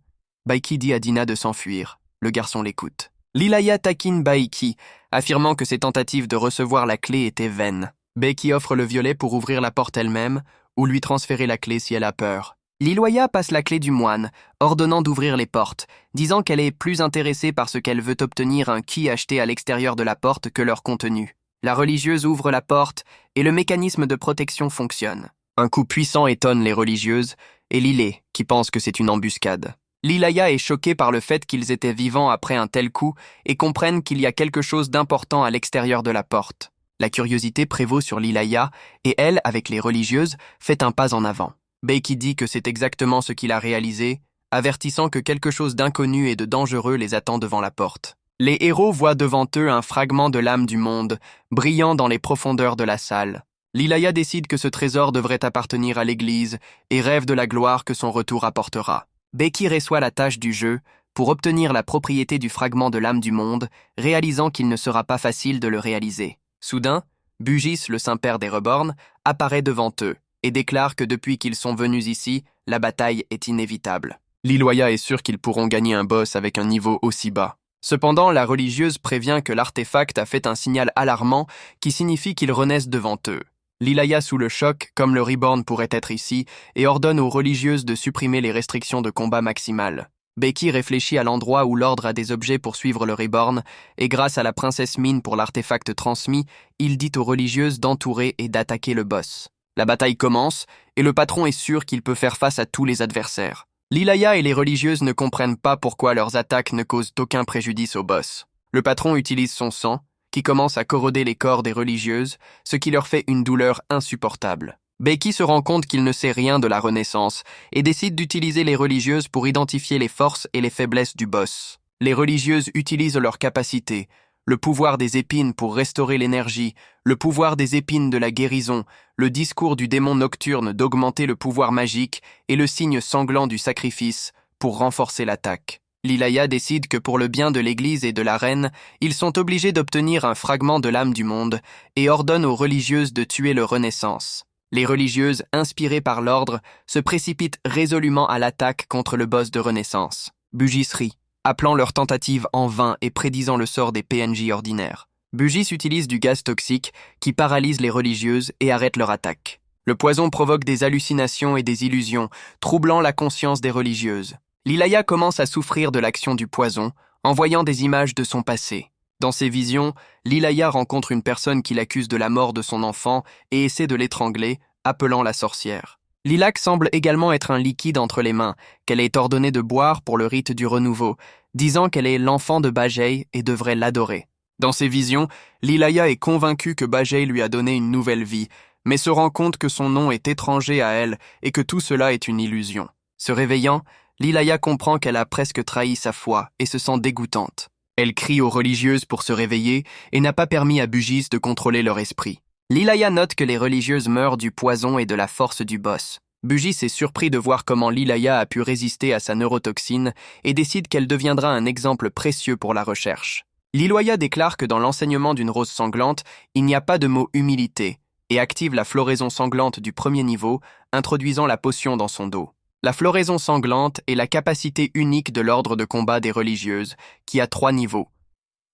Becky dit à Dina de s'enfuir. Le garçon l'écoute. Lilaya taquine Becky, affirmant que ses tentatives de recevoir la clé étaient vaines. Becky offre le violet pour ouvrir la porte elle-même, ou lui transférer la clé si elle a peur. Lilaya passe la clé du moine, ordonnant d'ouvrir les portes, disant qu'elle est plus intéressée par ce qu'elle veut obtenir un qui acheté à l'extérieur de la porte que leur contenu. La religieuse ouvre la porte et le mécanisme de protection fonctionne. Un coup puissant étonne les religieuses et Lilé, qui pense que c'est une embuscade. Lilaya est choquée par le fait qu'ils étaient vivants après un tel coup et comprennent qu'il y a quelque chose d'important à l'extérieur de la porte. La curiosité prévaut sur Lilaya et elle, avec les religieuses, fait un pas en avant. Becky dit que c'est exactement ce qu'il a réalisé, avertissant que quelque chose d'inconnu et de dangereux les attend devant la porte. Les héros voient devant eux un fragment de l'âme du monde, brillant dans les profondeurs de la salle. Lilaya décide que ce trésor devrait appartenir à l'Église et rêve de la gloire que son retour apportera. Becky reçoit la tâche du jeu pour obtenir la propriété du fragment de l'âme du monde, réalisant qu'il ne sera pas facile de le réaliser. Soudain, Bugis, le Saint-Père des Reborn, apparaît devant eux et déclare que depuis qu'ils sont venus ici, la bataille est inévitable. Lilaya est sûre qu'ils pourront gagner un boss avec un niveau aussi bas. Cependant, la religieuse prévient que l'artefact a fait un signal alarmant qui signifie qu'ils renaissent devant eux. Lilaya, sous le choc, comme le Reborn pourrait être ici, et ordonne aux religieuses de supprimer les restrictions de combat maximales. Becky réfléchit à l'endroit où l'ordre a des objets pour suivre le Reborn, et grâce à la princesse Mine pour l'artefact transmis, il dit aux religieuses d'entourer et d'attaquer le boss. La bataille commence, et le patron est sûr qu'il peut faire face à tous les adversaires. Lilaya et les religieuses ne comprennent pas pourquoi leurs attaques ne causent aucun préjudice au boss. Le patron utilise son sang, qui commence à corroder les corps des religieuses, ce qui leur fait une douleur insupportable. Becky se rend compte qu'il ne sait rien de la Renaissance et décide d'utiliser les religieuses pour identifier les forces et les faiblesses du boss. Les religieuses utilisent leurs capacités, le pouvoir des épines pour restaurer l'énergie, le pouvoir des épines de la guérison, le discours du démon nocturne d'augmenter le pouvoir magique et le signe sanglant du sacrifice pour renforcer l'attaque. Lilaya décide que pour le bien de l'Église et de la reine, ils sont obligés d'obtenir un fragment de l'âme du monde et ordonne aux religieuses de tuer le Renaissance. Les religieuses, inspirées par l'ordre, se précipitent résolument à l'attaque contre le boss de Renaissance. Bugis rit, appelant leur tentative en vain et prédisant le sort des PNJ ordinaires. Bugis utilise du gaz toxique qui paralyse les religieuses et arrête leur attaque. Le poison provoque des hallucinations et des illusions, troublant la conscience des religieuses. Lilaya commence à souffrir de l'action du poison, en voyant des images de son passé. Dans ses visions, Lilaya rencontre une personne qui l'accuse de la mort de son enfant et essaie de l'étrangler, appelant la sorcière. Lilac semble également être un liquide entre les mains, qu'elle est ordonnée de boire pour le rite du renouveau, disant qu'elle est l'enfant de Bajay et devrait l'adorer. Dans ses visions, Lilaya est convaincue que Bajay lui a donné une nouvelle vie, mais se rend compte que son nom est étranger à elle et que tout cela est une illusion. Se réveillant, Lilaya comprend qu'elle a presque trahi sa foi et se sent dégoûtante. Elle crie aux religieuses pour se réveiller et n'a pas permis à Bugis de contrôler leur esprit. Lilaya note que les religieuses meurent du poison et de la force du boss. Bugis est surpris de voir comment Lilaya a pu résister à sa neurotoxine et décide qu'elle deviendra un exemple précieux pour la recherche. Lilaya déclare que dans l'enseignement d'une rose sanglante, il n'y a pas de mot humilité et active la floraison sanglante du premier niveau, introduisant la potion dans son dos. La floraison sanglante est la capacité unique de l'ordre de combat des religieuses, qui a 3 niveaux.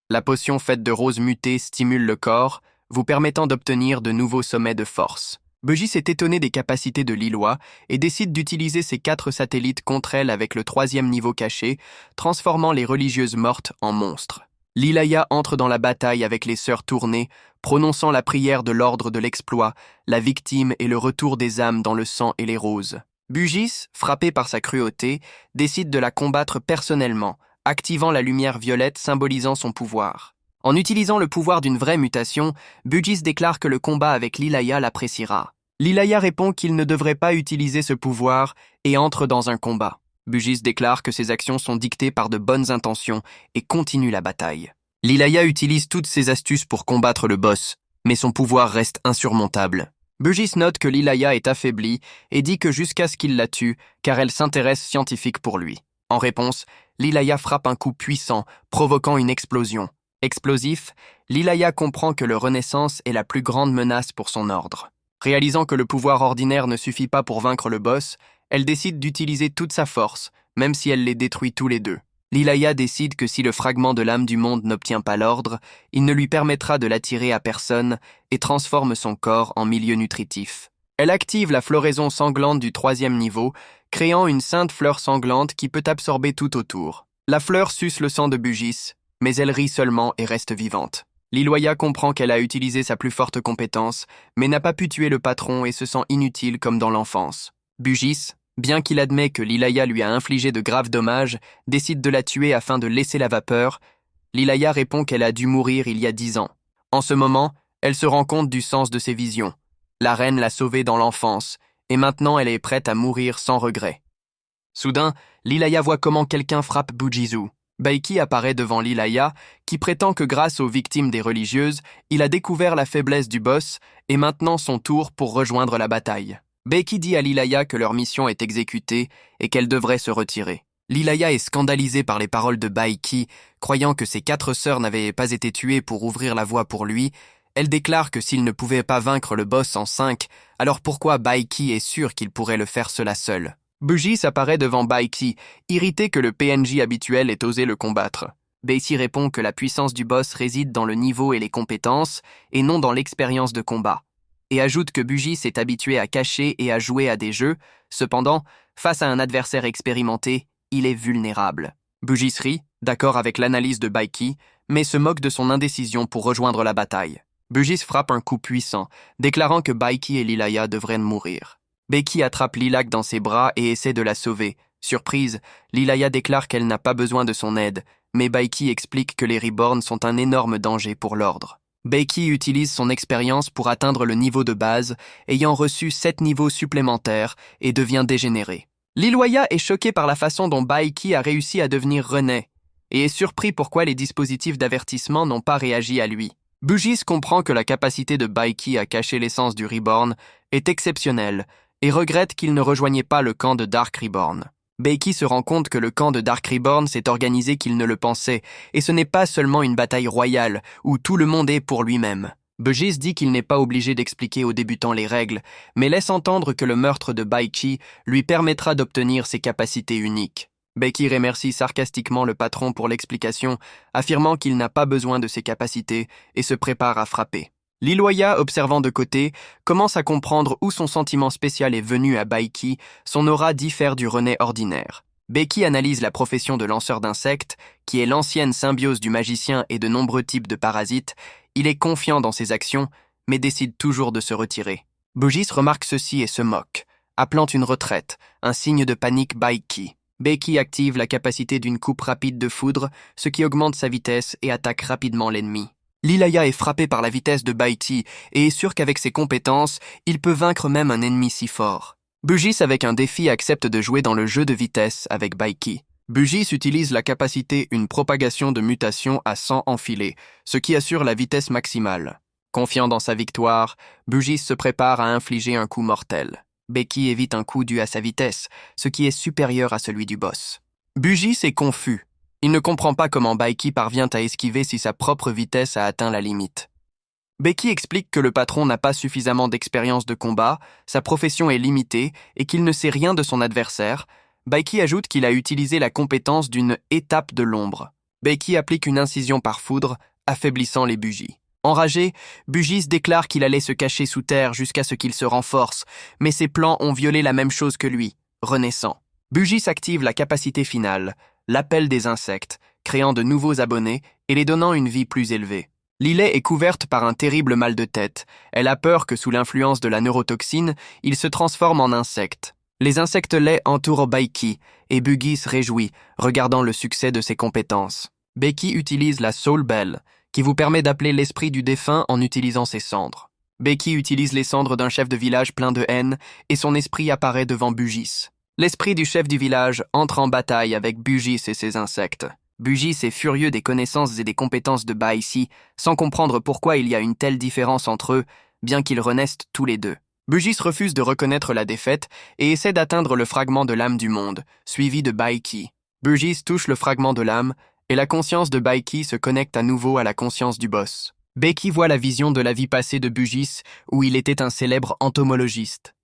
La potion faite de roses mutées stimule le corps, vous permettant d'obtenir de nouveaux sommets de force. Bugis est étonné des capacités de Lillois et décide d'utiliser ses 4 satellites contre elle avec le 3e niveau caché, transformant les religieuses mortes en monstres. Lilaya entre dans la bataille avec les sœurs tournées, prononçant la prière de l'ordre de l'exploit, la victime et le retour des âmes dans le sang et les roses. Bugis, frappé par sa cruauté, décide de la combattre personnellement, activant la lumière violette symbolisant son pouvoir. En utilisant le pouvoir d'une vraie mutation, Bugis déclare que le combat avec Lilaya l'appréciera. Lilaya répond qu'il ne devrait pas utiliser ce pouvoir et entre dans un combat. Bugis déclare que ses actions sont dictées par de bonnes intentions et continue la bataille. Lilaya utilise toutes ses astuces pour combattre le boss, mais son pouvoir reste insurmontable. Bugis note que Lilaya est affaiblie et dit que jusqu'à ce qu'il la tue, car elle s'intéresse scientifique pour lui. En réponse, Lilaya frappe un coup puissant, provoquant une explosion. Explosif, Lilaya comprend que le Renaissance est la plus grande menace pour son ordre. Réalisant que le pouvoir ordinaire ne suffit pas pour vaincre le boss, elle décide d'utiliser toute sa force, même si elle les détruit tous les deux. Lilaya décide que si le fragment de l'âme du monde n'obtient pas l'ordre, il ne lui permettra de l'attirer à personne et transforme son corps en milieu nutritif. Elle active la floraison sanglante du 3e niveau, créant une sainte fleur sanglante qui peut absorber tout autour. La fleur suce le sang de Bugis, mais elle rit seulement et reste vivante. Lilloya comprend qu'elle a utilisé sa plus forte compétence, mais n'a pas pu tuer le patron et se sent inutile comme dans l'enfance. Bugis, bien qu'il admet que Lilaya lui a infligé de graves dommages, décide de la tuer afin de laisser la vapeur. Lilaya répond qu'elle a dû mourir il y a 10 ans. En ce moment, elle se rend compte du sens de ses visions. La reine l'a sauvée dans l'enfance, et maintenant elle est prête à mourir sans regret. Soudain, Lilaya voit comment quelqu'un frappe Bujizu. Baiki apparaît devant Lilaya, qui prétend que grâce aux victimes des religieuses, il a découvert la faiblesse du boss et maintenant son tour pour rejoindre la bataille. Baiki dit à Lilaya que leur mission est exécutée et qu'elle devrait se retirer. Lilaya est scandalisée par les paroles de Baiki, croyant que ses 4 sœurs n'avaient pas été tuées pour ouvrir la voie pour lui. Elle déclare que s'il ne pouvait pas vaincre le boss en 5, alors pourquoi Baiki est sûr qu'il pourrait le faire cela seul? Bugis apparaît devant Baiki, irrité que le PNJ habituel ait osé le combattre. Baiki répond que la puissance du boss réside dans le niveau et les compétences, et non dans l'expérience de combat, et ajoute que Bugis est habitué à cacher et à jouer à des jeux. Cependant, face à un adversaire expérimenté, il est vulnérable. Bugis rit, d'accord avec l'analyse de Baiki, mais se moque de son indécision pour rejoindre la bataille. Bugis frappe un coup puissant, déclarant que Baiki et Lilaya devraient mourir. Baiki attrape Lilac dans ses bras et essaie de la sauver. Surprise, Lilaya déclare qu'elle n'a pas besoin de son aide, mais Baiki explique que les Reborn sont un énorme danger pour l'ordre. Baiki utilise son expérience pour atteindre le niveau de base, ayant reçu 7 niveaux supplémentaires, et devient dégénéré. Lilaya est choqué par la façon dont Baiki a réussi à devenir René, et est surpris pourquoi les dispositifs d'avertissement n'ont pas réagi à lui. Bugis comprend que la capacité de Baiki à cacher l'essence du Reborn est exceptionnelle, et regrette qu'il ne rejoignait pas le camp de Dark Reborn. Baiki se rend compte que le camp de Dark Reborn s'est organisé qu'il ne le pensait, et ce n'est pas seulement une bataille royale, où tout le monde est pour lui-même. Bugis dit qu'il n'est pas obligé d'expliquer aux débutants les règles, mais laisse entendre que le meurtre de Baiki lui permettra d'obtenir ses capacités uniques. Baiki remercie sarcastiquement le patron pour l'explication, affirmant qu'il n'a pas besoin de ses capacités et se prépare à frapper. Lilaya, observant de côté, commence à comprendre où son sentiment spécial est venu à Baiki, son aura diffère du René ordinaire. Baiki analyse la profession de lanceur d'insectes, qui est l'ancienne symbiose du magicien et de nombreux types de parasites. Il est confiant dans ses actions, mais décide toujours de se retirer. Bugis remarque ceci et se moque, appelant une retraite, un signe de panique Baiki. Baiki active la capacité d'une coupe rapide de foudre, ce qui augmente sa vitesse et attaque rapidement l'ennemi. Lilaya est frappé par la vitesse de Baiki et est sûr qu'avec ses compétences, il peut vaincre même un ennemi si fort. Bugis, avec un défi, accepte de jouer dans le jeu de vitesse avec Baiki. Bugis utilise la capacité une propagation de mutation à 100 enfilés, ce qui assure la vitesse maximale. Confiant dans sa victoire, Bugis se prépare à infliger un coup mortel. Baiki évite un coup dû à sa vitesse, ce qui est supérieur à celui du boss. Bugis est confus. Il ne comprend pas comment Baiki parvient à esquiver si sa propre vitesse a atteint la limite. Baiki explique que le patron n'a pas suffisamment d'expérience de combat, sa profession est limitée et qu'il ne sait rien de son adversaire. Baiki ajoute qu'il a utilisé la compétence d'une étape de l'ombre. Baiki applique une incision par foudre, affaiblissant les Bugis. Enragé, Bugis déclare qu'il allait se cacher sous terre jusqu'à ce qu'il se renforce, mais ses plans ont violé la même chose que lui, renaissant. Bugis active la capacité finale, l'appel des insectes, créant de nouveaux abonnés et les donnant une vie plus élevée. Lilay est couverte par un terrible mal de tête. Elle a peur que sous l'influence de la neurotoxine, il se transforme en insecte. Les insectes laids entourent Baiki, et Bugis réjouit, regardant le succès de ses compétences. Baiki utilise la Soul Bell, qui vous permet d'appeler l'esprit du défunt en utilisant ses cendres. Baiki utilise les cendres d'un chef de village plein de haine, et son esprit apparaît devant Bugis. L'esprit du chef du village entre en bataille avec Bugis et ses insectes. Bugis est furieux des connaissances et des compétences de Baiki, sans comprendre pourquoi il y a une telle différence entre eux, bien qu'ils renaissent tous les deux. Bugis refuse de reconnaître la défaite et essaie d'atteindre le fragment de l'âme du monde, suivi de Baiki. Bugis touche le fragment de l'âme, et la conscience de Baiki se connecte à nouveau à la conscience du boss. Baiki voit la vision de la vie passée de Bugis, où il était un célèbre entomologiste.